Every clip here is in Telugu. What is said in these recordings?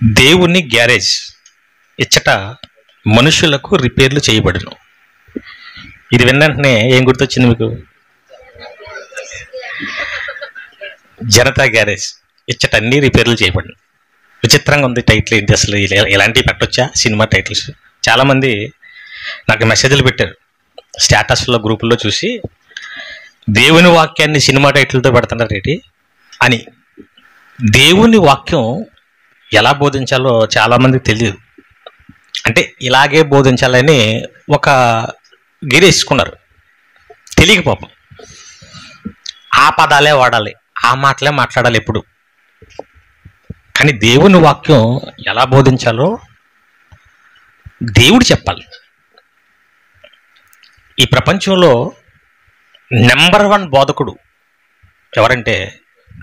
దేవుని గ్యారేజ్ ఇచ్చట మనుషులకు రిపేర్లు చేయబడును. ఇది విన్నంటనే ఏం గుర్తొచ్చింది మీకు? జనతా గ్యారేజ్ ఇచ్చట అన్ని రిపేర్లు చేయబడును. విచిత్రంగా ఉంది టైటిల్. ఏంటి అసలు? ఇలాంటివి పెట్టొచ్చా సినిమా టైటిల్స్? చాలామంది నాకు మెసేజ్లు పెట్టారు స్టేటస్లో, గ్రూపుల్లో చూసి, దేవుని వాక్యాన్ని సినిమా టైటిల్తో పెడుతున్నారు ఏంటి అని. దేవుని వాక్యం ఎలా బోధించాలో చాలామందికి తెలియదు. అంటే ఇలాగే బోధించాలని ఒక గిరేసుకున్నారు, తెలియక పాపం. ఆ పదాలే వాడాలి, ఆ మాటలే మాట్లాడాలి ఎప్పుడు. కానీ దేవుని వాక్యం ఎలా బోధించాలో దేవుడు చెప్పాలి. ఈ ప్రపంచంలో నెంబర్ 1 బోధకుడు ఎవరంటే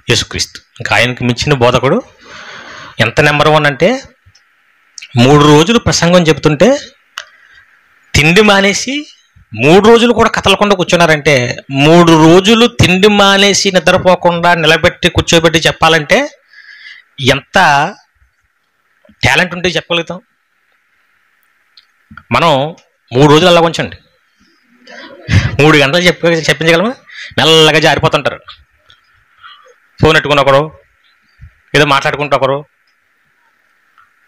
యేసుక్రీస్తు. ఇంకా ఆయనకి మించిన బోధకుడు ఎంత నెంబర్ 1 అంటే, 3 రోజులు ప్రసంగం చెబుతుంటే తిండి మానేసి 3 రోజులు కూడా కదలకుండా కూర్చున్నారంటే, 3 రోజులు తిండి మానేసి నిద్రపోకుండా నిలబెట్టి కూర్చోబెట్టి చెప్పాలంటే ఎంత టాలెంట్ ఉంటే చెప్పగలుగుతాం. మనం 3 రోజులు అలా ఉంచండి, 3 గంటలు చెప్పించగలమా? మెల్లగా జారిపోతుంటారు. ఫోన్ పెట్టుకుని ఒకరు, ఏదో మాట్లాడుకుంటూ ఒకరు,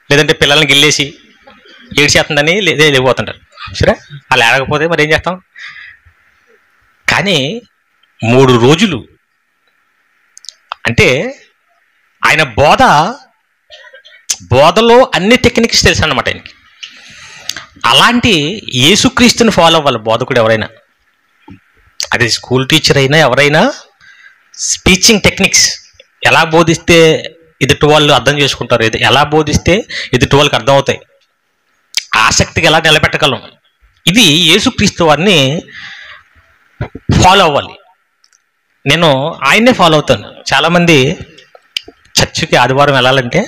లేదంటే పిల్లల్ని గిల్లేసి ఏడ్చేస్తుందని లేకపోతుంటారు. సరే, అలా లేకపోతే మరి ఏం చేస్తాం? కానీ 3 రోజులు అంటే ఆయన బోధలో అన్ని టెక్నిక్స్ తెలుసు అన్నమాట ఆయనకి. అలాంటి యేసుక్రీస్తుని ఫాలో అవ్వాలి బోధకుడు ఎవరైనా. అది స్కూల్ టీచర్ అయినా ఎవరైనా, స్పీచింగ్ టెక్నిక్స్ ఎలా బోధిస్తే ఎదుటి వాళ్ళు అర్థం చేసుకుంటారు, ఎలా బోధిస్తే ఎదుటి వాళ్ళకి అర్థం అవుతాయి, ఆసక్తిగా ఎలా నిలబెట్టగలం, ఇది యేసుక్రీస్తు వారిని ఫాలో అవ్వాలి. నేను ఆయన్నే ఫాలో అవుతాను. చాలామంది చర్చికి ఆదివారం వెళ్ళాలంటే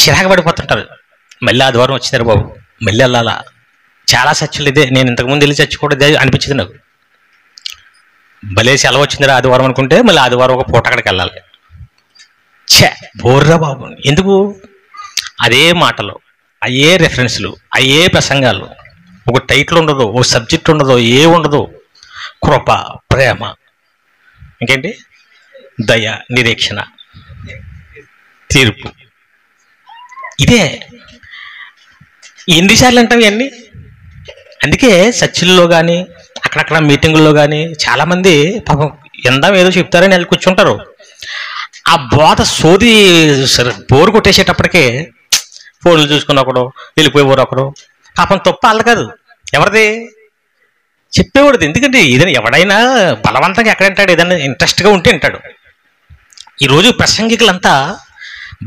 చిరాకు పడిపోతుంటారు. మళ్ళీ ఆదివారం వచ్చినారు బాబు, మళ్ళీ వెళ్ళాలా? చాలా చర్చలు ఇదే. నేను ఇంతకుముందు వెళ్ళి చర్చ కూడా ఇదే అనిపించింది నాకు. భలే సెలవు వచ్చిందిరా ఆదివారం అనుకుంటే మళ్ళీ ఆదివారం ఒక పూట అక్కడికి వెళ్ళాలి. బోర్రా బాబు. ఎందుకు? అదే మాటలు, అయ్యే రెఫరెన్స్లు, అయ్యే ప్రసంగాలు. ఒక టైటిల్ ఉండదు, ఒక సబ్జెక్ట్ ఉండదు, ఏ ఉండదు. కృప, ప్రేమ, ఇంకేంటి, దయ, నిరీక్షణ, తీర్పు. ఇదే ఎన్నిసార్లు అంటాం ఇవన్నీ. అందుకే చర్చిల్లో కానీ అక్కడక్కడ మీటింగుల్లో కానీ చాలామంది పాపం ఎందాం ఏదో చెప్తారని వెళ్ళి కూర్చుంటారు. ఆ బోధ సోది బోరు కొట్టేసేటప్పటికే ఫోన్లు చూసుకున్న ఒకడు, వెళ్ళిపోయేవారు ఒకడు. పాపం తప్ప వాళ్ళ కాదు, ఎవరిది? చెప్పేవాడిది. ఎందుకంటే ఏదైనా ఎవడైనా బలవంతంగా ఎక్కడంటాడు, ఏదైనా ఇంట్రెస్ట్గా ఉంటే వింటాడు. ఈరోజు ప్రసంగికులంతా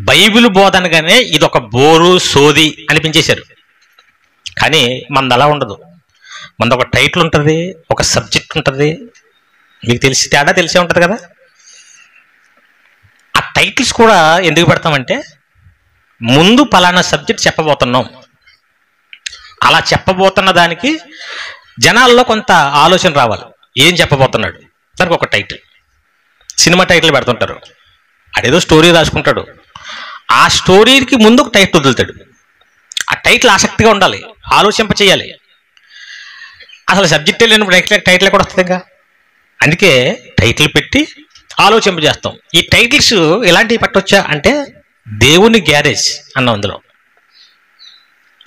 బైబిల్ బోధనగానే ఇది ఒక బోరు సోది అనిపించేశారు. కానీ మనది అలా ఉండదు. మనది ఒక టైటిల్ ఉంటుంది, ఒక సబ్జెక్ట్ ఉంటుంది. మీకు తెలిసి తేడా తెలిసే ఉంటుంది కదా. ఆ టైటిల్స్ కూడా ఎందుకు పెడతామంటే, ముందు పలానా సబ్జెక్ట్ చెప్పబోతున్నాం, అలా చెప్పబోతున్న దానికి జనాల్లో కొంత ఆలోచన రావాలి. ఏం చెప్పబోతున్నాడు దానికి ఒక టైటిల్. సినిమా టైటిల్ పెడుతుంటారు, అదేదో స్టోరీ రాసుకుంటాడు, ఆ స్టోరీకి ముందు ఒక టైటిల్ వదులుతాడు. ఆ టైటిల్ ఆసక్తిగా ఉండాలి, ఆలోచింప చేయాలి. అసలు సబ్జెక్టే లేనప్పుడు టైటిల్ కూడా వస్తుంది ఇంకా. అందుకే టైటిల్ పెట్టి ఆలోచింప చేస్తాం. ఈ టైటిల్స్ ఎలాంటివి పెట్టవచ్చా అంటే, దేవుని గ్యారేజ్ అన్న అందులో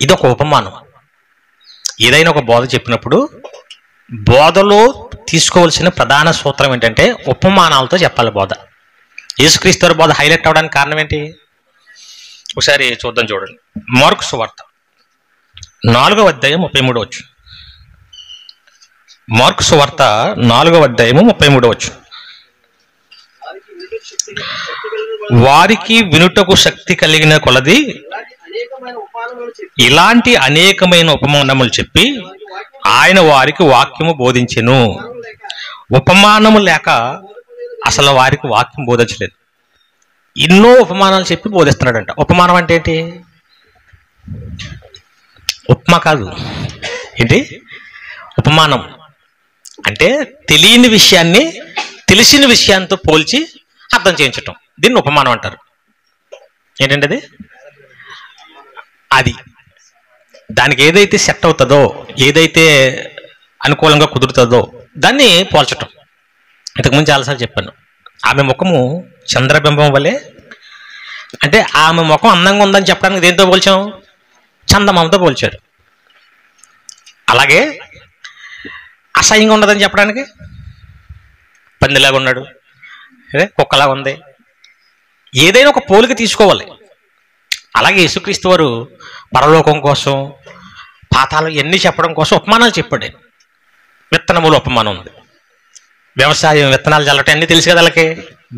ఇది ఒక ఉపమానం. ఏదైనా ఒక బోధ చెప్పినప్పుడు బోధలో తీసుకోవాల్సిన ప్రధాన సూత్రం ఏంటంటే ఉపమానాలతో చెప్పాలి బోధ. యేసుక్రీస్తు బోధ హైలైట్ అవ్వడానికి కారణం ఏంటి? ఒకసారి చూద్దాం, చూడండి. మార్కు సువార్త 4వ అధ్యాయం 33వ వచనం. మార్కు సువార్త 4వ అధ్యాయము 33వ వచనం. వారికి వినుటకు శక్తి కలిగిన కొలది ఇలాంటి అనేకమైన ఉపమానములు చెప్పి ఆయన వారికి వాక్యము బోధించెను. ఉపమానము లేక అసలు వారికి వాక్యం బోధించలేదు. ఎన్నో ఉపమానాలు చెప్పి బోధిస్తున్నాడంట. ఉపమానం అంటే ఏంటి? ఉపమా కాదు, ఏంటి ఉపమానం అంటే? తెలియని విషయాన్ని తెలిసిన విషయంతో పోల్చి అర్థం చేయించటం, దీన్ని ఉపమానం అంటారు. ఏంటంటే అది దానికి ఏదైతే సెట్ అవుతుందో, ఏదైతే అనుకూలంగా కుదురుతుందో దాన్ని పోల్చటం. ఇంతకుముందు చాలాసార్లు చెప్పాను, ఆమె ముఖము చంద్రబింబం వలె, అంటే ఆమె ముఖం అందంగా ఉందని చెప్పడానికి దేంతో పోల్చాం? చందమామతో పోల్చాడు. అలాగే అసహ్యంగా ఉండదని చెప్పడానికి పందిలాగా ఉన్నాడు, కుక్కలాగా ఉంది. ఏదైనా ఒక పోలిక తీసుకోవాలి. అలాగే యేసుక్రీస్తు వారు పరలోకం కోసం, పాతాళం ఇవన్నీ చెప్పడం కోసం ఉపమానాలు చెప్పాడు. విత్తనములు ఉపమానం ఉంది, వ్యవసాయం విత్తనాలు చల్లటం అన్నీ తెలుసు కదా వాళ్ళకి.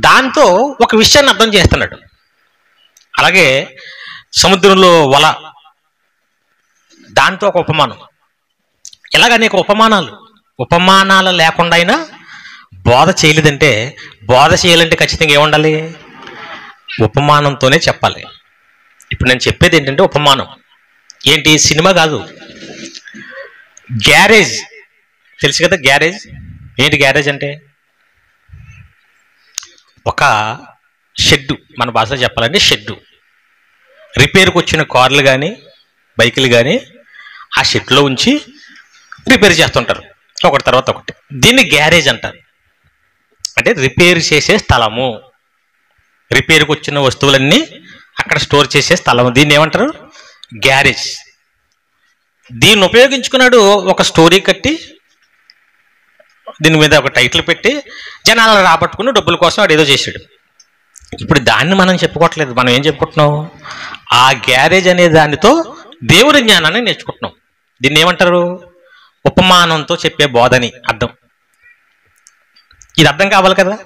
దాంతో ఒక విషయాన్ని అర్థం చేస్తున్నాడు. అలాగే సముద్రంలో వల, దాంతో ఒక ఉపమానం. ఇలాగ అనేక ఉపమానాలు లేకుండా అయినా బోధ చేయలేదంటే, బోధ చేయాలంటే ఖచ్చితంగా ఏముండాలి? ఉపమానంతోనే చెప్పాలి. ఇప్పుడు నేను చెప్పేది ఏంటంటే ఉపమానం. ఏంటి? సినిమా కాదు, గ్యారేజ్. తెలుసు కదా గ్యారేజ్? ఏంటి గ్యారేజ్ అంటే? ఒక షెడ్డు, మన భాషలో చెప్పాలంటే షెడ్డు. రిపేర్కి వచ్చిన కార్లు కానీ బైకులు కానీ ఆ షెడ్లో ఉంచి రిపేర్ చేస్తుంటారు, ఒకటి తర్వాత ఒకటి. దీన్ని గ్యారేజ్ అంటారు. అంటే రిపేర్ చేసే స్థలము, రిపేర్కి వచ్చిన వస్తువులన్నీ అక్కడ స్టోర్ చేసే స్థలం. దీన్ని ఏమంటారు? గ్యారేజ్. దీన్ని ఉపయోగించుకున్నాడు, ఒక స్టోరీ కట్టి దీని మీద ఒక టైటిల్ పెట్టి జనాలను రాబట్టుకుని డబ్బుల కోసం వాడు ఏదో చేశాడు. ఇప్పుడు దాన్ని మనం చెప్పుకోవట్లేదు, మనం ఏం చెప్పుకుంటున్నాం? ఆ గ్యారేజ్ అనే దానితో దేవుడి జ్ఞానాన్ని నేర్చుకుంటున్నాం. దీన్ని ఏమంటారు? ఉపమానంతో చెప్పే బోధని అర్థం. ఇది అర్థం కావాలి కదా.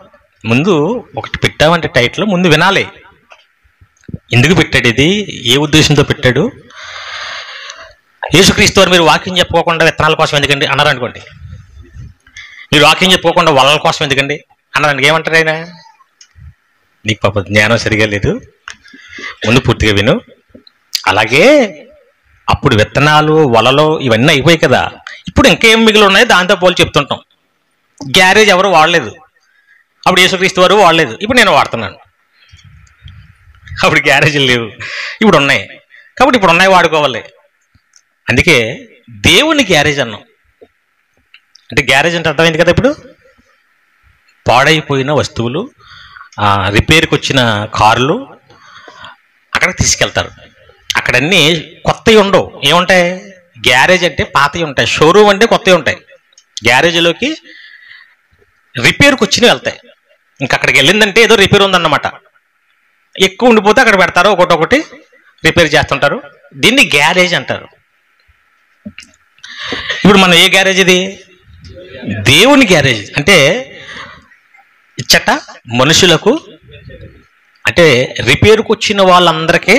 ముందు ఒకటి పెట్టామంటే టైటిల్ ముందు వినాలి. ఎందుకు పెట్టాడు, ఇది ఏ ఉద్దేశంతో పెట్టాడు? యేసుక్రీస్తు వారు మీరు వాక్యం చెప్పుకోకుండా విత్తనాల కోసం ఎందుకండి అన్నారు అనుకోండి, మీరు వాక్యం చెప్పుకోకుండా వలల కోసం ఎందుకండి అన్నారండి, ఏమంటారు ఆయన? నీకు పాప జ్ఞానం సరిగా లేదు, ముందు పూర్తిగా విను. అలాగే అప్పుడు విత్తనాలు వలలు ఇవన్నీ అయిపోయాయి కదా, ఇప్పుడు ఇంకేం మిగిలి ఉన్నాయి దాంతో పోలి చెప్తుంటాం. గ్యారేజ్ ఎవరు వాడలేదు, అప్పుడు యేసుక్రీస్తు వారు వాడలేదు, ఇప్పుడు నేను వాడుతున్నాను. అప్పుడు గ్యారేజీలు లేవు, ఇప్పుడు ఉన్నాయి, కాబట్టి ఇప్పుడు ఉన్నాయి వాడుకోవాలి. అందుకే దేవుని గ్యారేజ్ అన్నాం. అంటే గ్యారేజ్ అంటే అర్థమైంది కదా. ఇప్పుడు పాడైపోయిన వస్తువులు, రిపేర్కి వచ్చిన కార్లు అక్కడికి తీసుకెళ్తారు. అక్కడన్నీ కొత్తవి ఉండవు, ఏముంటాయి? గ్యారేజ్ అంటే పాతవి ఉంటాయి, షోరూమ్ అంటే కొత్తవి ఉంటాయి. గ్యారేజ్లోకి రిపేర్కి వచ్చినవి వెళ్తాయి. ఇంకా అక్కడికి వెళ్ళిందంటే ఏదో రిపేర్ ఉందన్నమాట. ఎక్కువ ఉండిపోతే అక్కడ పెడతారు, ఒకటి రిపేర్ చేస్తుంటారు. దీన్ని గ్యారేజ్ అంటారు. ఇప్పుడు మనం ఏ గ్యారేజ్? ఇది దేవుని గ్యారేజ్. అంటే ఇచ్చట మనుషులకు, అంటే రిపేర్కి వచ్చిన వాళ్ళందరికీ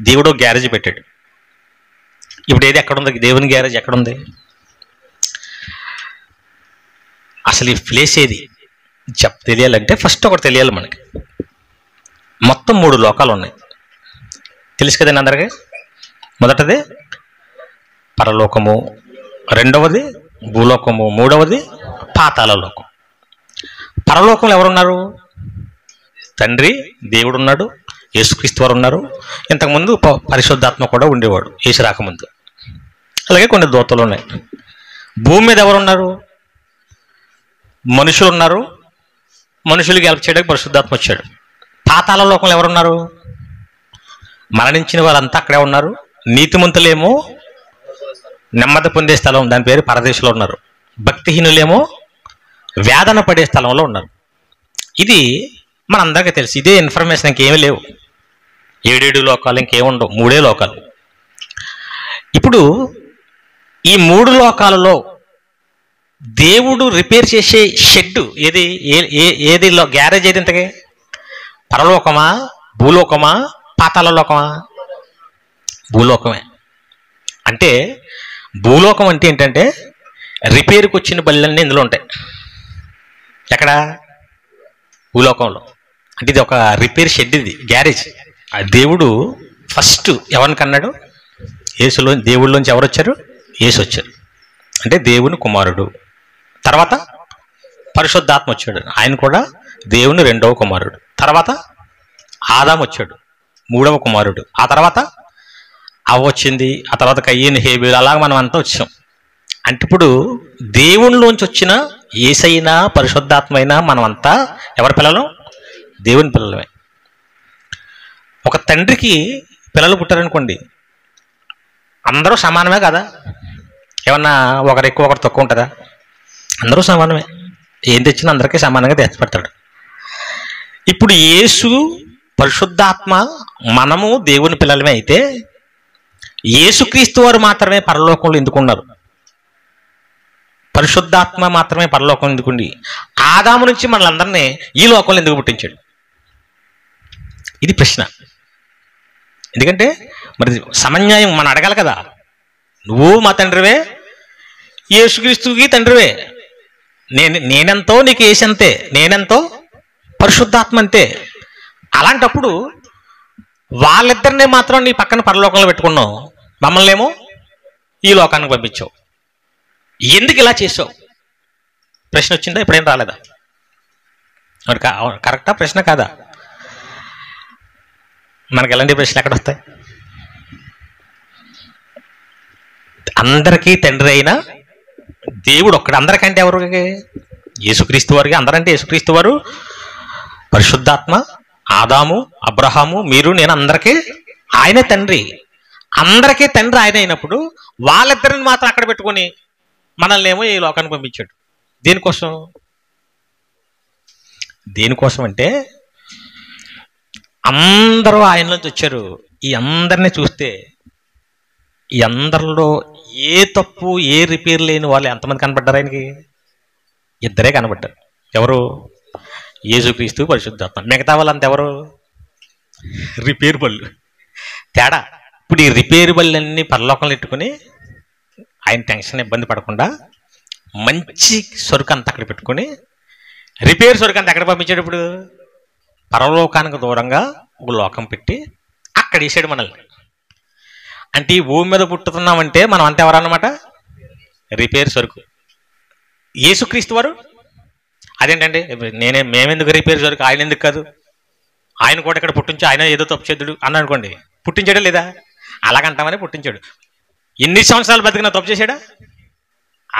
దేవుడు గ్యారేజ్ పెట్టాడు. ఇప్పుడు ఏది ఎక్కడుంది? దేవుని గ్యారేజ్ ఎక్కడుంది? అసలు ఈ ప్లేస్ ఏది తెలియాలంటే ఫస్ట్ ఒకటి తెలియాలి మనకి. మొత్తం 3 లోకాలు ఉన్నాయి, తెలుసు కదండి అందరికీ. మొదటిది పరలోకము, రెండవది భూలోకము, మూడవది పాతాళ లోకం. పరలోకంలో ఎవరున్నారు? తండ్రి దేవుడు ఉన్నాడు, యేసుక్రీస్తు వారు ఉన్నారు. ఇంతకుముందు పరిశుద్ధాత్మ కూడా ఉండేవాడు యేసు రాకముందు. అలాగే కొన్ని దూతలు ఉన్నాయి. భూమి మీద ఎవరున్నారు? మనుషులు ఉన్నారు, మనుషులకి హెల్ప్ చేయడానికి పరిశుద్ధాత్మ వచ్చాడు. పాతాళ లోకంలో ఎవరున్నారు? మరణించిన వారంతా అక్కడే ఉన్నారు. నీతిమంతులేమో నెమ్మది పొందే స్థలం, దాని పేరు పరదేశంలో ఉన్నారు. భక్తిహీనులేమో వేదన పడే స్థలంలో ఉన్నారు. ఇది మనందరికీ తెలుసు. ఇదే ఇన్ఫర్మేషన్, ఇంకేమీ లేవు. 7 లోకాలు ఇంకేముండవు, 3 లోకాలు. ఇప్పుడు ఈ 3 లోకాలలో దేవుడు రిపేర్ చేసే షెడ్ ఏది? ఏది గ్యారేజ్ ఏది? ఇంతకీ పరలోకమా, భూలోకమా, పాతాళ లోకమా? భూలోకమే. అంటే భూలోకం అంటే ఏంటంటే రిపేర్కి వచ్చిన బళ్ళన్నీ ఇందులో ఉంటాయి. ఎక్కడ? భూలోకంలో. అంటే ఇది ఒక రిపేర్ షెడ్, ఇది గ్యారేజ్. ఆ దేవుడు ఫస్ట్ ఎవరిని కన్నాడు? దేవుళ్ళలోంచి ఎవరు వచ్చారు? యేసు వచ్చారు. అంటే దేవుని కుమారుడు. తర్వాత పరిశుద్ధాత్మ వచ్చాడు, ఆయన కూడా దేవుని 2వ కుమారుడు. తర్వాత ఆదాము వచ్చాడు, మూడవ కుమారుడు. ఆ తర్వాత అవ్వ వచ్చింది, ఆ తర్వాత కయ్యను, హేబేలు, అలాగ మనం అంతా వచ్చాం. అంటే ఇప్పుడు దేవునిలోంచి వచ్చిన యేసయ్యనా పరిశుద్ధాత్మైనా మనమంతా ఎవరి పిల్లలు? దేవుని పిల్లలమే. ఒక తండ్రికి పిల్లలు పుట్టారనుకోండి, అందరూ సమానమే కదా? ఏమన్నా ఒకరు ఎక్కువ ఒకరు తక్కువ ఉంటుందా? అందరూ సమానమే. ఏం తెచ్చినా అందరికీ సమానంగా తెచ్చిపెడతాడు. ఇప్పుడు యేసు పరిశుద్ధాత్మ మనము దేవుని పిల్లలమే అయితే యేసుక్రీస్తు వారు మాత్రమే పరలోకంలో ఎందుకున్నారు? పరిశుద్ధాత్మ మాత్రమే పరలోకం ఎందుకుండి? ఆదాము నుంచి మనలందరినీ ఈ లోకంలో ఎందుకు పుట్టించాడు? ఇది ప్రశ్న. ఎందుకంటే మరి సమన్యాయం మనం అడగాలి కదా. నువ్వు మా తండ్రివే, యేసుక్రీస్తుకి తండ్రివే, నేనెంతో నీకు యేసు అంతే, నేనెంతో పరిశుద్ధాత్మ అంతే. అలాంటప్పుడు వాళ్ళిద్దరినే మాత్రం నీ పక్కన పరలోకంలో పెట్టుకున్నావు, మమ్మల్ని ఏమో ఈ లోకానికి పంపించావు. ఎందుకు ఇలా చేసావు? ప్రశ్న వచ్చిందా? ఇప్పుడేం రాలేదా? కరెక్టా ప్రశ్న కాదా? మనకి ఎలాంటి ప్రశ్నలు ఎక్కడ వస్తాయి? అందరికీ తండ్రి అయినా దేవుడు ఒక్కడు. అందరికంటే ఎవరికి? యేసుక్రీస్తు వారికి. అందరంటే యేసుక్రీస్తు వారు, పరిశుద్ధాత్మ, ఆదాము, అబ్రహాము, మీరు, నేను, అందరికీ ఆయనే తండ్రి. అందరికీ తండ్రి ఆయన అయినప్పుడు వాళ్ళిద్దరిని మాత్రం అక్కడ పెట్టుకొని మనల్ని ఏమో ఈ లోకానికి పంపించాడు. దేనికోసం? దేనికోసం అంటే అందరూ ఆయనలోంచి వచ్చారు. ఈ అందరినీ చూస్తే ఈ అందరిలో ఏ తప్పు, ఏ రిపేర్ లేని వాళ్ళు ఎంతమంది కనబడ్డారు ఆయనకి? ఇద్దరే కనబడ్డారు. ఎవరు? యేసుక్రీస్తు, పరిశుద్ధాత్మ. మిగతా వాళ్ళంతా ఎవరు? రిపేర్ బళ్ళు. తేడా. ఇప్పుడు ఈ రిపేర్ బళ్ళన్నీ పరలోకంలో పెట్టుకుని ఆయన టెన్షన్ ఇబ్బంది పడకుండా మంచి సరుకు అంతా అక్కడ పెట్టుకుని రిపేర్ సరుకు అంతా ఎక్కడ పంపించాడు? ఇప్పుడు పరలోకానికి దూరంగా ఒక లోకం పెట్టి అక్కడ వేసాడు మనల్ని. అంటే ఈ భూమి మీద పుట్టుతున్నామంటే మనం అంతా ఎవరన్నమాట? రిపేర్ సరుకు. యేసుక్రీస్తు వారు అదేంటండి, మేమెందుకు రిపేర్ సరుకు, ఆయన ఎందుకు కాదు? ఆయన కూడా ఇక్కడ పుట్టించి ఆయన ఏదో తప్పు చేద్దుడు అన్న అనుకోండి, పుట్టించాడా లేదా? అలాగంటామని పుట్టించాడు. ఎన్ని సంవత్సరాలు బతికినా తప్పు చేశాడా?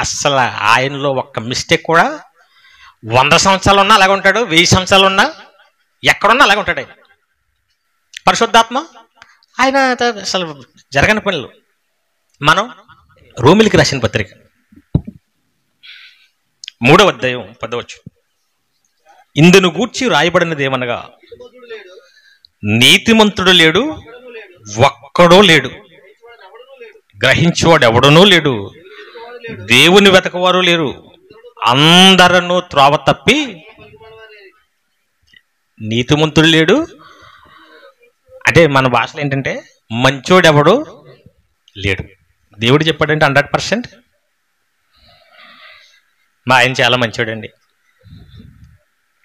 అస్సలు ఆయనలో ఒక్క మిస్టేక్ కూడా. 100 సంవత్సరాలు ఉన్నా అలాగే ఉంటాడు, 1000 సంవత్సరాలు ఉన్నా ఎక్కడున్నా అలాగే ఉంటాడు. ఆయన పరిశుద్ధాత్మ ఆయన అసలు జరగని పనులు. మనం రోమిలికి రాసిన పత్రిక 3వ అధ్యాయం 10వ వచనం, ఇందును గూర్చి రాయబడినది ఏమనగా, నీతిమంతుడు లేడు, ఒక్కడో లేడు, గ్రహించేవాడు ఎవడనూ లేడు, దేవుని వెతకవారు లేరు, అందరూ త్రోవ తప్పి. నీతిమంతుడు లేడు అంటే మన భాషలో ఏంటంటే మంచోడెవడు లేడు. దేవుడు చెప్పాడంటే 100%. మా ఆయన చాలా మంచోడండి,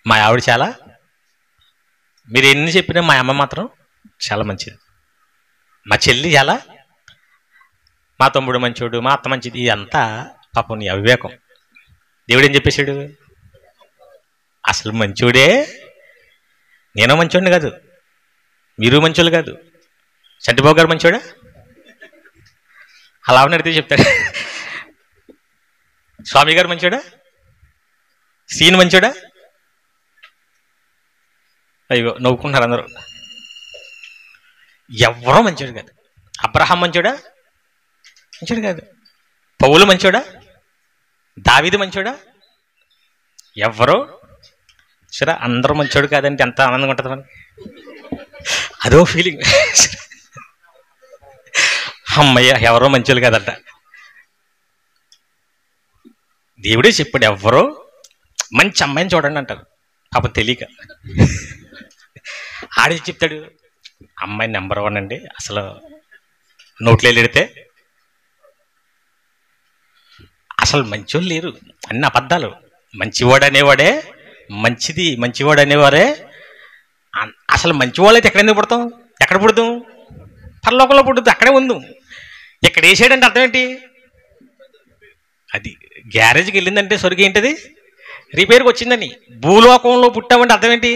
మా ఆవిడ చాలా, మీరు ఎన్ని చెప్పినా మా అమ్మ మాత్రం చాలా మంచిది, మా చెల్లి చాలా, మా తమ్ముడు మంచోడు, మా అత్త మంచిది. ఇదంతా పాపం నీ అవివేకం. దేవుడు ఏం చెప్పేశాడు? అసలు మంచోడే, నేను మంచోడిని కాదు, మీరు మంచోళ్ళు కాదు. చంటిబాబు గారు మంచోడా? అలా అడిగితే చెప్తాడు. స్వామి గారు మంచోడా? సీన్ మంచోడా? అయ్యో నవ్వుకుంటున్నారు అందరూ. ఎవరో మంచోడు కాదు. అబ్రహాం మంచోడా? మంచోడు కాదు. పౌలు మంచోడా? దావీదు మంచోడా? ఎవరో. సరే అందరూ మంచోడు కాదంటే ఎంత ఆనందంగా ఉంటుంది మనకి. అదో ఫీలింగ్. అమ్మయ్య ఎవరో మంచోళ్ళు కాదంట. దేవుడే చెప్పాడు ఎవరో మంచి అమ్మాయిని చూడండి అంటారు. పాపం తెలియక ఆడే చెప్తాడు అమ్మాయి నెంబర్ 1 అండి, అసలు నోట్లో ఎడితే అసలు మంచోళ్ళు లేరు, అన్ని అబద్ధాలు. మంచివాడు అనేవాడే, మంచిది మంచివాడు అనేవారే. అసలు మంచివాళ్ళు అయితే ఎక్కడ ఎందుకు పుడతాం? ఎక్కడ పుడతాం? పరలోకంలో పుడుతుంది, అక్కడే ఉందాం. ఇక్కడ వేసాడంటే అర్థం ఏంటి? అది గ్యారేజ్కి వెళ్ళిందంటే సొరుగు ఏంటది? రిపేర్కి వచ్చిందని. భూలోకంలో పుట్టామంటే అర్థం ఏంటి?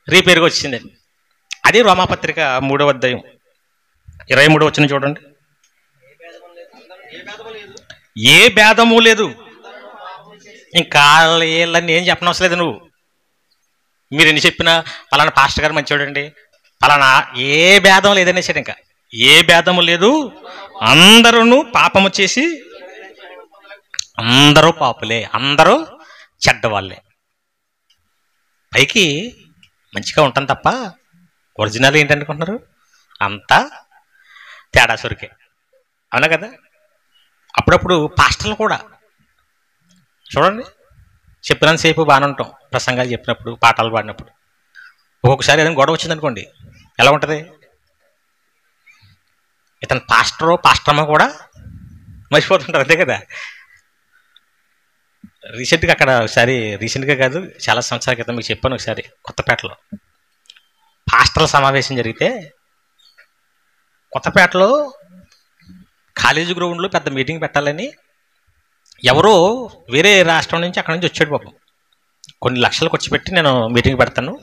రిపేర్కి వచ్చిందని. అదే రోమాపత్రిక 3వ అధ్యాయం 23 వచనం చూడండి. ఏ భేదము లేదు. ఇంకా వీళ్ళని ఏం చెప్పనవసరం లేదు. మీరు ఎన్ని చెప్పినా పలానా పాస్టర్ గారు మంచివాడండి, పలానా ఏ భేదం లేదనేసాడు. ఇంకా ఏ భేదము లేదు, అందరూ పాపము చేసి అందరూ పాపులే, అందరూ చెడ్డవాళ్ళే. పైకి మంచిగా ఉంటాను తప్ప ఒరిజినల్ ఏంటనుకుంటున్నారు? అంతా తేడా సొరికే. అవునా కదా? అప్పుడప్పుడు పాస్టర్లు కూడా చూడండి, చెప్పినంతసేపు బాగానే ఉంటాం, ప్రసంగాలు చెప్పినప్పుడు, పాఠాలు పాడినప్పుడు. ఒక్కొక్కసారి ఏదైనా గొడవ వచ్చిందనుకోండి, ఎలా ఉంటుంది? ఇతను పాస్టరమ్మ కూడా మర్చిపోతుంటారు, అంతే కదా? రీసెంట్గా అక్కడ ఒకసారి, రీసెంట్గా కాదు చాలా సంవత్సరాల క్రితం మీకు చెప్పాను, ఒకసారి కొత్తపేటలో పాస్టర్ల సమావేశం జరిగితే, కొత్తపేటలో కాలేజీ గ్రౌండ్లో పెద్ద మీటింగ్ పెట్టాలని ఎవరో వేరే రాష్ట్రం నుంచి అక్కడ నుంచి వచ్చాడు పాపం. కొన్ని లక్షలు ఖర్చు పెట్టి నేను మీటింగ్ పెడతాను,